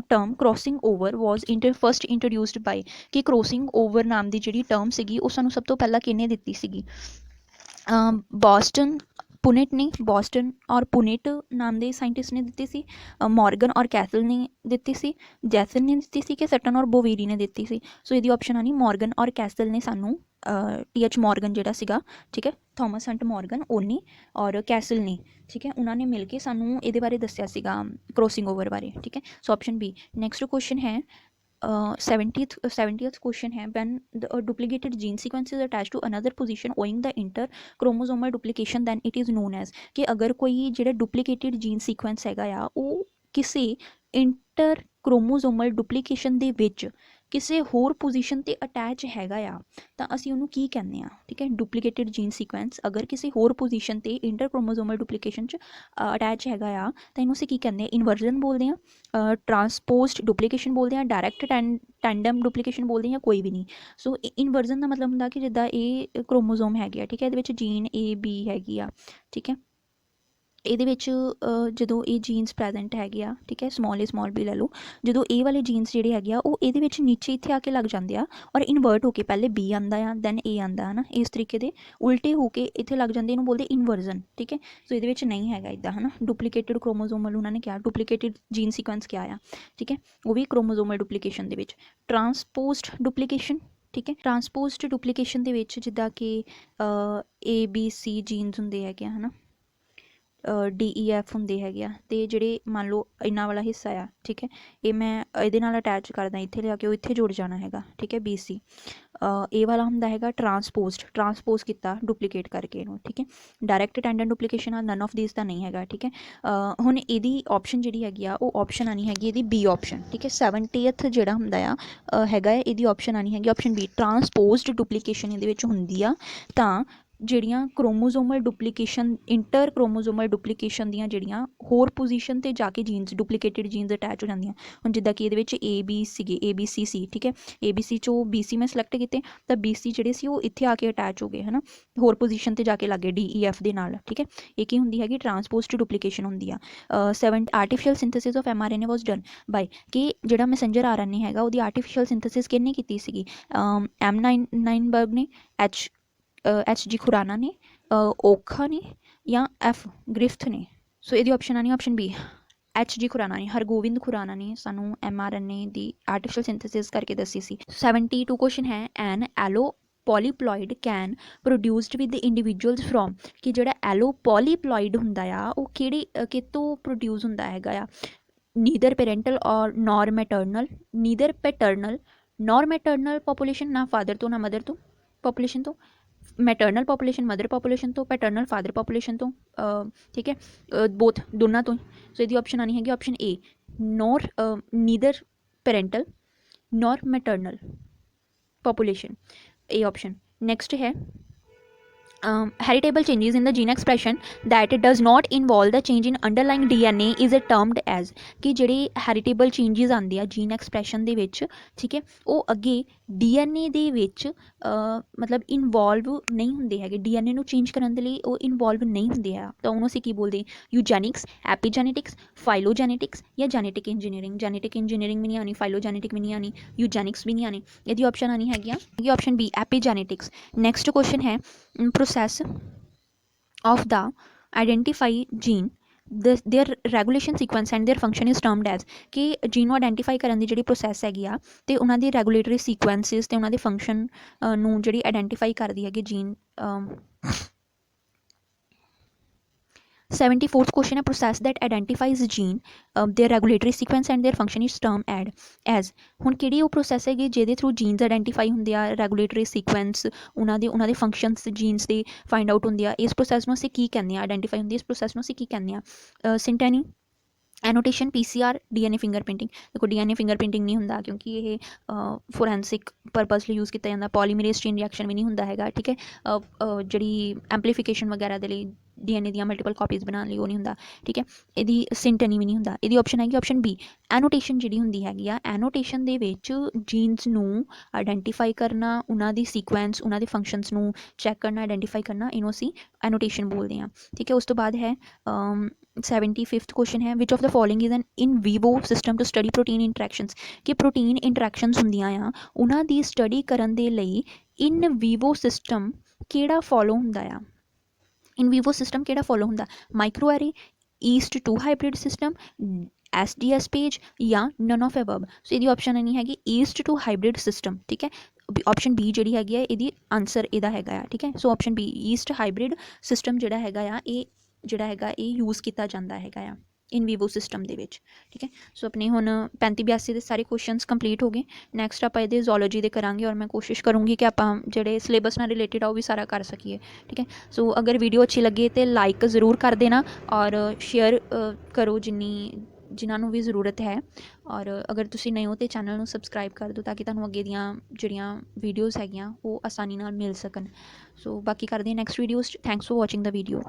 ਟਰਮ ਕ੍ਰੋਸਿੰਗ ਓਵਰ ਵਾਜ਼ ਫਸਟ ਇੰਟਰੋਡਿਊਸਡ ਬਾਈ, ਕਿ ਕ੍ਰੋਸਿੰਗ ਓਵਰ ਨਾਮ ਦੀ ਜਿਹੜੀ ਟਰਮ ਸੀਗੀ ਉਹ ਸਾਨੂੰ ਸਭ ਤੋਂ ਪਹਿਲਾਂ ਕਿਹਨੇ ਦਿੱਤੀ ਸੀਗੀ, ਬੋਸਟਨ ਪੁਨੇਟ ਨੇ, ਬੋਸਟਨ ਔਰ ਪੁਨੇਟ ਨਾਮ ਦੇ ਸਾਇੰਟਿਸਟ ਨੇ ਦਿੱਤੀ ਸੀ, ਮੋਰਗਨ ਔਰ ਕੈਸਲ ਨੇ ਦਿੱਤੀ ਸੀ, ਜੈਸਨ ਨੇ ਦਿੱਤੀ ਸੀ ਕਿ ਸਟਨ ਔਰ ਬੋਵੇਰੀ ਨੇ ਦਿੱਤੀ ਸੀ। ਸੋ ਇਹਦੀ ਆਪਸ਼ਨ ਆਣੀ ਮੋਰਗਨ ਔਰ ਕੈਸਲ ਨੇ ਸਾਨੂੰ TH ਮੋਰਗਨ ਜਿਹੜਾ ਸੀਗਾ, ਠੀਕ ਹੈ, ਥੋਮਸ ਹੰਟ ਮੋਰਗਨ ਉਹਨੇ ਔਰ ਕੈਸਲ ਨੇ, ਠੀਕ ਹੈ, ਉਹਨਾਂ ਨੇ ਮਿਲ ਕੇ ਸਾਨੂੰ ਇਹਦੇ ਬਾਰੇ ਦੱਸਿਆ ਸੀਗਾ ਕ੍ਰੋਸਿੰਗ ਓਵਰ ਬਾਰੇ, ਠੀਕ ਹੈ। ਸੋ ਆਪਸ਼ਨ ਬੀ। ਨੈਕਸਟ ਕੁਐਸਚਨ ਹੈ 70th question है, when a duplicated gene sequence is attached to another position owing the interchromosomal duplication then it is known as, कि अगर कोई ਜਿਹੜਾ duplicated gene sequence ਹੈਗਾ ਆ ਉਹ ਕਿਸੇ ਇੰਟਰਕ੍ਰੋਮੋਜ਼ੋਮਲ ਡੁਪਲੀਕੇਸ਼ਨ ਦੇ ਵਿੱਚ ਕਿਸੇ ਹੋਰ ਪੋਜੀਸ਼ਨ 'ਤੇ ਅਟੈਚ ਹੈਗਾ ਆ ਤਾਂ ਅਸੀਂ ਉਹਨੂੰ ਕੀ ਕਹਿੰਦੇ ਆ, ਠੀਕ ਹੈ। ਡੁਪਲੀਕੇਟਿਡ ਜੀਨ ਸੀਕੁਐਂਸ ਅਗਰ ਕਿਸੇ ਹੋਰ ਪੋਜੀਸ਼ਨ 'ਤੇ ਇੰਟਰਕ੍ਰੋਮੋਜ਼ੋਮਲ ਡੁਪਲੀਕੇਸ਼ਨ 'ਚ ਅਟੈਚ ਹੈਗਾ ਆ ਤਾਂ ਇਹਨੂੰ ਅਸੀਂ ਕੀ ਕਹਿੰਦੇ ਆ, ਇਨਵਰਜਨ ਬੋਲਦੇ ਹਾਂ, ਟਰਾਂਸਪੋਜ਼ਡ ਡੁਪਲੀਕੇਸ਼ਨ ਬੋਲਦੇ ਹਾਂ, ਡਾਇਰੈਕਟ ਟੈਂਡਮ ਡੁਪਲੀਕੇਸ਼ਨ ਬੋਲਦੇ ਹਾਂ, ਕੋਈ ਵੀ ਨਹੀਂ। ਸੋ ਇਨਵਰਜਨ ਦਾ ਮਤਲਬ ਹੁੰਦਾ ਕਿ ਜਿੱਦਾਂ ਇਹ ਕ੍ਰੋਮੋਜ਼ੋਮ ਹੈਗੇ ਆ, ਠੀਕ ਹੈ, ਇਹਦੇ ਵਿੱਚ ਜੀਨ AB ਹੈਗੀ ਆ, ਠੀਕ ਹੈ, ਇਹਦੇ ਵਿੱਚ ਜਦੋਂ ਇਹ ਜੀਨਸ ਪ੍ਰੈਜੈਂਟ ਹੈਗੇ ਆ, ਠੀਕ ਹੈ, ਸਮਾਲ B ਲੈ ਲਓ, ਜਦੋਂ ਇਹ ਵਾਲੇ ਜੀਨਸ ਜਿਹੜੇ ਹੈਗੇ ਆ ਉਹ ਇਹਦੇ ਵਿੱਚ ਨੀਚੇ ਇੱਥੇ ਆ ਕੇ ਲੱਗ ਜਾਂਦੇ ਆ ਔਰ ਇਨਵਰਟ ਹੋ ਕੇ ਪਹਿਲੇ B ਆਉਂਦਾ ਆ ਦੈਨ A ਆਉਂਦਾ ਹੈ ਨਾ, ਇਸ ਤਰੀਕੇ ਦੇ ਉਲਟੇ ਹੋ ਕੇ ਇੱਥੇ ਲੱਗ ਜਾਂਦੇ, ਇਹਨੂੰ ਬੋਲਦੇ ਇਨਵਰਜ਼ਨ, ਠੀਕ ਹੈ। ਸੋ ਇਹਦੇ ਵਿੱਚ ਨਹੀਂ ਹੈਗਾ ਇੱਦਾਂ ਹੈ ਨਾ, ਡੁਪਲੀਕੇਟਿਡ ਕ੍ਰੋਮੋਜ਼ੋਮਲ ਉਹਨਾਂ ਨੇ ਕਿਹਾ, ਡੁਪਲੀਕੇਟਿਡ ਜੀਨ ਸੀਕੁਐਂਸ ਕਿਹਾ ਆ, ਠੀਕ ਹੈ, ਉਹ ਵੀ ਕ੍ਰੋਮੋਜ਼ੋਮਲ ਡੁਪਲੀਕੇਸ਼ਨ ਦੇ ਵਿੱਚ। ਟਰਾਂਸਪੋਜ਼ਡ ਡੁਪਲੀਕੇਸ਼ਨ, ਠੀਕ ਹੈ, ਟਰਾਂਸਪੋਜ਼ਡ ਡੁਪਲੀਕੇਸ਼ਨ ਦੇ ਵਿੱਚ ਜਿੱਦਾਂ ਕਿ ABC ਜੀਨਸ ਹੁੰਦੇ ਹੈਗੇ ਆ ਹੈ ਨਾ, DEF ਹੁੰਦੇ ਹੈਗੇ ਆ, ਅਤੇ ਜਿਹੜੇ ਮੰਨ ਲਓ ਇਹਨਾਂ ਵਾਲਾ ਹਿੱਸਾ ਆ, ਠੀਕ ਹੈ, ਇਹ ਮੈਂ ਇਹਦੇ ਨਾਲ ਅਟੈਚ ਕਰਦਾ, ਇੱਥੇ ਲਿਆ ਕੇ ਉਹ ਇੱਥੇ ਜੁੜ ਜਾਣਾ ਹੈਗਾ, ਠੀਕ ਹੈ, BC। ਇਹ ਵਾਲਾ ਹੁੰਦਾ ਹੈਗਾ ਟਰਾਂਸਪੋਜ਼ ਕੀਤਾ ਡੁਪਲੀਕੇਟ ਕਰਕੇ ਇਹਨੂੰ, ਠੀਕ ਹੈ। ਡਾਇਰੈਕਟ ਟੈਂਡਨ ਡੁਪਲੀਕੇਸ਼ਨ ਆ, ਨਨ ਆਫ ਦੀਸ ਤਾਂ ਨਹੀਂ ਹੈਗਾ, ਠੀਕ ਹੈ। ਹੁਣ ਇਹਦੀ ਆਪਸ਼ਨ ਜਿਹੜੀ ਹੈਗੀ ਆ ਉਹ ਆਪਸ਼ਨ ਆਣੀ ਹੈਗੀ ਇਹਦੀ B ਆਪਸ਼ਨ, ਠੀਕ ਹੈ। 70th ਜਿਹੜਾ ਹੁੰਦਾ ਆ ਹੈਗਾ ਇਹਦੀ ਆਪਸ਼ਨ ਆਣੀ ਹੈਗੀ ਆਪਸ਼ਨ B, ਟਰਾਂਸਪੋਜ਼ਡ ਡੁਪਲੀਕੇਸ਼ਨ ਇਹਦੇ ਵਿੱਚ ਹੁੰਦੀ ਆ ਤਾਂ ਜਿਹੜੀਆਂ ਕ੍ਰੋਮੋਜ਼ੋਮਲ ਡੁਪਲੀਕੇਸ਼ਨ ਇੰਟਰ ਕ੍ਰੋਮੋਜ਼ੋਮਲ ਡੁਪਲੀਕੇਸ਼ਨ ਦੀਆਂ ਜਿਹੜੀਆਂ ਹੋਰ ਪੋਜੀਸ਼ਨ 'ਤੇ ਜਾ ਕੇ ਜੀਨਸ ਡੁਪਲੀਕੇਟਿਡ ਜੀਨਸ ਅਟੈਚ ਹੋ ਜਾਂਦੀਆਂ। ਹੁਣ ਜਿੱਦਾਂ ਕਿ ਇਹਦੇ ਵਿੱਚ AB ਸੀਗੇ, ABC ਸੀ, ਠੀਕ ਹੈ, ABC 'ਚੋਂ BC ਮੈਂ ਸਿਲੈਕਟ ਕੀਤੇ ਤਾਂ BC ਜਿਹੜੇ ਸੀ ਉਹ ਇੱਥੇ ਆ ਕੇ ਅਟੈਚ ਹੋ ਗਏ ਹੈ ਨਾ, ਹੋਰ ਪੋਜੀਸ਼ਨ 'ਤੇ ਜਾ ਕੇ ਲੱਗੇ DEF ਦੇ ਨਾਲ, ਠੀਕ ਹੈ। ਇਹ ਕੀ ਹੁੰਦੀ ਹੈਗੀ, ਟਰਾਂਸਪੋਜ਼ਡ ਡੁਪਲੀਕੇਸ਼ਨ ਹੁੰਦੀ ਆ। Artificial synthesis of mRNA was done by, ਕਿ ਜਿਹੜਾ ਮੈਸੇਂਜਰ RNA ਹੈਗਾ ਉਹਦੀ ਆਰਟੀਫਿਸ਼ੀਅਲ ਸਿੰਥੇਸਿਸ ਕਿਹਨੇ ਕੀਤੀ ਸੀਗੀ, M9 ਨੇ, H.G. ਖੁਰਾਨਾ ਨੇ, ਓਖਾ ਨੇ ਜਾਂ F. ਗ੍ਰਿਫਥ ਨੇ। ਸੋ ਇਹਦੀ ਆਪਸ਼ਨ ਆਣੀ ਆਪਸ਼ਨ B, H.G. ਖੁਰਾਨਾ ਨੇ, ਹਰਗੋਬਿੰਦ ਖੁਰਾਨਾ ਨੇ ਸਾਨੂੰ mRNA ਦੀ ਆਰਟੀਫਿਸ਼ੀਅਲ ਸਿੰਥੇਸਿਸ ਕਰਕੇ ਦੱਸੀ ਸੀ। 72 ਕੁਐਸਚਨ ਹੈ, an allopolyploid can produced with individuals from, ਕਿ ਜਿਹੜਾ ਐਲੋ ਪੋਲੀਪਲੋਇਡ ਹੁੰਦਾ ਆ ਉਹ ਕਿਤੋਂ ਪ੍ਰੋਡਿਊਸ ਹੁੰਦਾ ਹੈਗਾ ਆ, ਨੀਦਰ ਪੈਰੈਂਟਲ ਔਰ ਨੌਰ ਮੈਟਰਨਲ, ਨੀਦਰ ਪੈਟਰਨਲ ਨੌਰ ਮੈਟਰਨਲ ਪਾਪੂਲੇਸ਼ਨ, ਨਾ ਫਾਦਰ ਤੋਂ ਨਾ ਮਦਰ ਤੋਂ ਪਾਪੂਲੇਸ਼ਨ ਤੋਂ, ਮੈਟਰਨਲ ਪਾਪੂਲੇਸ਼ਨ ਮਦਰ ਪਾਪੂਲੇਸ਼ਨ ਤੋਂ, ਪੈਟਰਨਲ ਫਾਦਰ ਪਾਪੂਲੇਸ਼ਨ ਤੋਂ, ਠੀਕ ਹੈ, ਬੋਥ ਦੋਨਾਂ ਤੋਂ। ਸੋ ਇਹਦੀ ਆਪਸ਼ਨ ਆਣੀ ਹੈਗੀ option A, neither parental nor maternal population, ਇਹ ਆਪਸ਼ਨ। ਨੈਕਸਟ ਹੈ heritable changes in the gene expression that does not involve the change in underlying DNA is termed as, ਕਿ ਜਿਹੜੇ heritable changes ਆਉਂਦੇ ਆ gene expression ਦੇ ਵਿੱਚ, ਠੀਕ ਹੈ, ਉਹ ਅੱਗੇ DNA ਦੇ ਵਿੱਚ ਮਤਲਬ ਇਨਵੋਲਵ ਨਹੀਂ ਹੁੰਦੇ ਹੈਗੇ, DNA ਨੂੰ ਚੇਂਜ ਕਰਨ ਦੇ ਲਈ ਉਹ ਇਨਵੋਲਵ ਨਹੀਂ ਹੁੰਦੇ ਆ, ਤਾਂ ਉਹਨੂੰ ਅਸੀਂ ਕੀ ਬੋਲਦੇ, ਯੂਜੈਨਿਕਸ, ਐਪੀਜੈਨੇਟਿਕਸ, ਫਾਈਲੋਜੈਨੇਟਿਕਸ ਜਾਂ ਜੈਨੇਟਿਕ ਇੰਜੀਨੀਅਰਿੰਗ। ਜੈਨੇਟਿਕ ਇੰਜੀਨੀਅਰਿੰਗ ਵੀ ਨਹੀਂ ਆਣੀ, ਫਾਈਲੋਜੈਨੇਟਿਕ ਵੀ ਨਹੀਂ ਆਣੀ, ਯੂਜੈਨਿਕਸ ਵੀ ਨਹੀਂ ਆਣੀ। ਇਹਦੀ ਆਪਸ਼ਨ ਆਣੀ ਹੈਗੀ ਆ ਆਪਸ਼ਨ B, ਐਪੀਜੈਨੇਟਿਕਸ। ਨੈਕਸਟ ਕੁਐਸਚਨ ਹੈ process of the identify gene, their regulation sequence and their function is termed as, ਕਿ ਜੀਨ ਨੂੰ ਆਇਡੈਂਟੀਫਾਈ ਕਰਨ ਦੀ ਜਿਹੜੀ ਪ੍ਰੋਸੈਸ ਹੈਗੀ ਆ ਅਤੇ ਉਹਨਾਂ ਦੀ ਰੈਗੂਲੇਟਰੀ ਸੀਕੁਐਂਸਿਸ ਅਤੇ ਉਹਨਾਂ ਦੇ ਫੰਕਸ਼ਨ ਨੂੰ ਜਿਹੜੀ ਆਇਡੈਂਟੀਫਾਈ ਕਰਦੀ ਹੈਗੀ ਜੀਨ। 74th question ਹੈ, process that identifies gene, their regulatory sequence and their function is termed as, ਹੁਣ ਕਿਹੜੀ ਉਹ ਪ੍ਰੋਸੈਸ ਹੈਗੀ ਜਿਹਦੇ ਥਰੂ ਜੀਨਸ ਆਇਡੈਂਟੀਫਾਈ ਹੁੰਦੇ ਆ, ਰੈਗੂਲੇਟਰੀ ਸੀਕੁਐਂਸ ਉਹਨਾਂ ਦੇ ਫੰਕਸ਼ਨਸ ਜੀਨਸ ਦੇ ਫਾਈਂਡ ਆਊਟ ਹੁੰਦੇ ਆ, ਇਸ ਪ੍ਰੋਸੈਸ ਨੂੰ ਅਸੀਂ ਕੀ ਕਹਿੰਦੇ ਆ, ਆਇਡੈਂਟੀਫਾਈ ਹੁੰਦੀ ਇਸ ਪ੍ਰੋਸੈਸ ਨੂੰ ਅਸੀਂ ਕੀ ਕਹਿੰਦੇ ਆ, ਸਿੰਟੈਨੀ, ਐਨੋਟੇਸ਼ਨ, PCR, DNA ਫਿੰਗਰਪ੍ਰਿੰਟਿੰਗ। ਦੇਖੋ DNA ਫਿੰਗਰਪ੍ਰਿੰਟਿੰਗ ਨਹੀਂ ਹੁੰਦਾ ਕਿਉਂਕਿ ਇਹ ਫੋਰੈਂਸਿਕ ਪਰਪਸ ਲਈ ਯੂਜ਼ ਕੀਤਾ ਜਾਂਦਾ, ਪੋਲੀਮਰੇਜ਼ ਚੇਨ ਰਿਐਕਸ਼ਨ ਵੀ ਨਹੀਂ ਹੁੰਦਾ ਹੈਗਾ, ਠੀਕ ਹੈ, ਜਿਹੜੀ ਐਂਪਲੀਫਿਕੇਸ਼ਨ ਵਗੈਰਾ ਦੇ ਲਈ DNA ਦੀਆਂ ਮਲਟੀਪਲ ਕਾਪੀਜ਼ ਬਣਾਉਣ ਲਈ ਉਹ ਨਹੀਂ ਹੁੰਦਾ, ਠੀਕ ਹੈ। ਇਹਦੀ ਸਿੰਟਨੀ ਵੀ ਨਹੀਂ ਹੁੰਦਾ। ਇਹਦੀ ਆਪਸ਼ਨ ਹੈਗੀ ਆਪਸ਼ਨ B, ਐਨੋਟੇਸ਼ਨ ਜਿਹੜੀ ਹੁੰਦੀ ਹੈਗੀ ਆ, ਐਨੋਟੇਸ਼ਨ ਦੇ ਵਿੱਚ ਜੀਨਸ ਨੂੰ ਆਇਡੈਂਟੀਫਾਈ ਕਰਨਾ, ਉਹਨਾਂ ਦੀ ਸੀਕੁਐਂਸ, ਉਹਨਾਂ ਦੇ ਫੰਕਸ਼ਨਸ ਨੂੰ ਚੈੱਕ ਕਰਨਾ, ਆਇਡੈਂਟੀਫਾਈ ਕਰਨਾ, ਇਹਨੂੰ ਅਸੀਂ ਐਨੋਟੇਸ਼ਨ ਬੋਲਦੇ ਹਾਂ, ਠੀਕ ਹੈ। ਉਸ ਤੋਂ ਬਾਅਦ ਹੈ 75th ਕੁਐਸਚਨ ਹੈ, which of the following is an in vivo system to study protein interactions, ਕਿ ਪ੍ਰੋਟੀਨ ਇੰਟਰੈਕਸ਼ਨਸ ਹੁੰਦੀਆਂ ਆ ਉਹਨਾਂ ਦੀ ਸਟੱਡੀ ਕਰਨ ਦੇ ਲਈ ਇਨ ਵੀਵੋ ਸਿਸਟਮ ਕਿਹੜਾ ਫੋਲੋ ਹੁੰਦਾ ਆ, ਇਨ ਵੀਵੋ ਸਿਸਟਮ ਕਿਹੜਾ ਫੋਲੋ ਹੁੰਦਾ, microarray, yeast 2 hybrid system, SDS page ਜਾਂ ਨਨ ਆਫ ਅਬਵ। ਸੋ ਇਹਦੀ ਆਪਸ਼ਨ ਨਹੀਂ ਹੈਗੀ ਈਸਟ 2 ਹਾਈਬ੍ਰਿਡ ਸਿਸਟਮ, ਠੀਕ ਹੈ। ਆਪਸ਼ਨ B ਜਿਹੜੀ ਹੈਗੀ ਹੈ ਇਹਦੀ ਆਨਸਰ ਇਹਦਾ ਹੈਗਾ ਆ, ਠੀਕ ਹੈ। ਸੋ option B, East hybrid system ਜਿਹੜਾ ਹੈਗਾ ਆ, ਇਹ ਜਿਹੜਾ ਹੈਗਾ ਇਹ ਯੂਜ਼ ਕੀਤਾ ਜਾਂਦਾ ਹੈਗਾ ਆ ਇਨ ਵੀਵੋ ਸਿਸਟਮ ਦੇ ਵਿੱਚ, ਠੀਕ ਹੈ। ਸੋ ਆਪਣੇ ਹੁਣ 35-82 ਦੇ ਸਾਰੇ ਕੁਐਸਚਨਸ ਕੰਪਲੀਟ ਹੋ ਗਏ। ਨੈਕਸਟ ਆਪਾਂ ਇਹਦੇ ਜ਼ੂਲੋਜੀ ਦੇ ਕਰਾਂਗੇ ਔਰ ਮੈਂ ਕੋਸ਼ਿਸ਼ ਕਰੂੰਗੀ ਕਿ ਆਪਾਂ ਜਿਹੜੇ ਸਿਲੇਬਸ ਨਾਲ ਰਿਲੇਟਿਡ ਆ ਉਹ ਵੀ ਸਾਰਾ ਕਰ ਸਕੀਏ, ਠੀਕ ਹੈ। ਸੋ ਅਗਰ ਵੀਡੀਓ ਅੱਛੀ ਲੱਗੇ ਤਾਂ ਲਾਈਕ ਜ਼ਰੂਰ ਕਰ ਦੇਣਾ ਔਰ ਸ਼ੇਅਰ ਕਰੋ ਜਿਨ੍ਹਾਂ ਨੂੰ ਵੀ ਜ਼ਰੂਰਤ ਹੈ, ਔਰ ਅਗਰ ਤੁਸੀਂ ਨਏ ਹੋ ਤਾਂ ਚੈਨਲ ਨੂੰ ਸਬਸਕ੍ਰਾਈਬ ਕਰ ਦਿਓ ਤਾਂ ਕਿ ਤੁਹਾਨੂੰ ਅੱਗੇ ਦੀਆਂ ਜਿਹੜੀਆਂ ਵੀਡੀਓਜ਼ ਹੈਗੀਆਂ ਉਹ ਆਸਾਨੀ ਨਾਲ ਮਿਲ ਸਕਣ। ਸੋ ਬਾਕੀ ਕਰਦੇ ਹਾਂ ਨੈਕਸਟ ਵੀਡੀਓਜ਼ 'ਚ। Thanks for watching the video.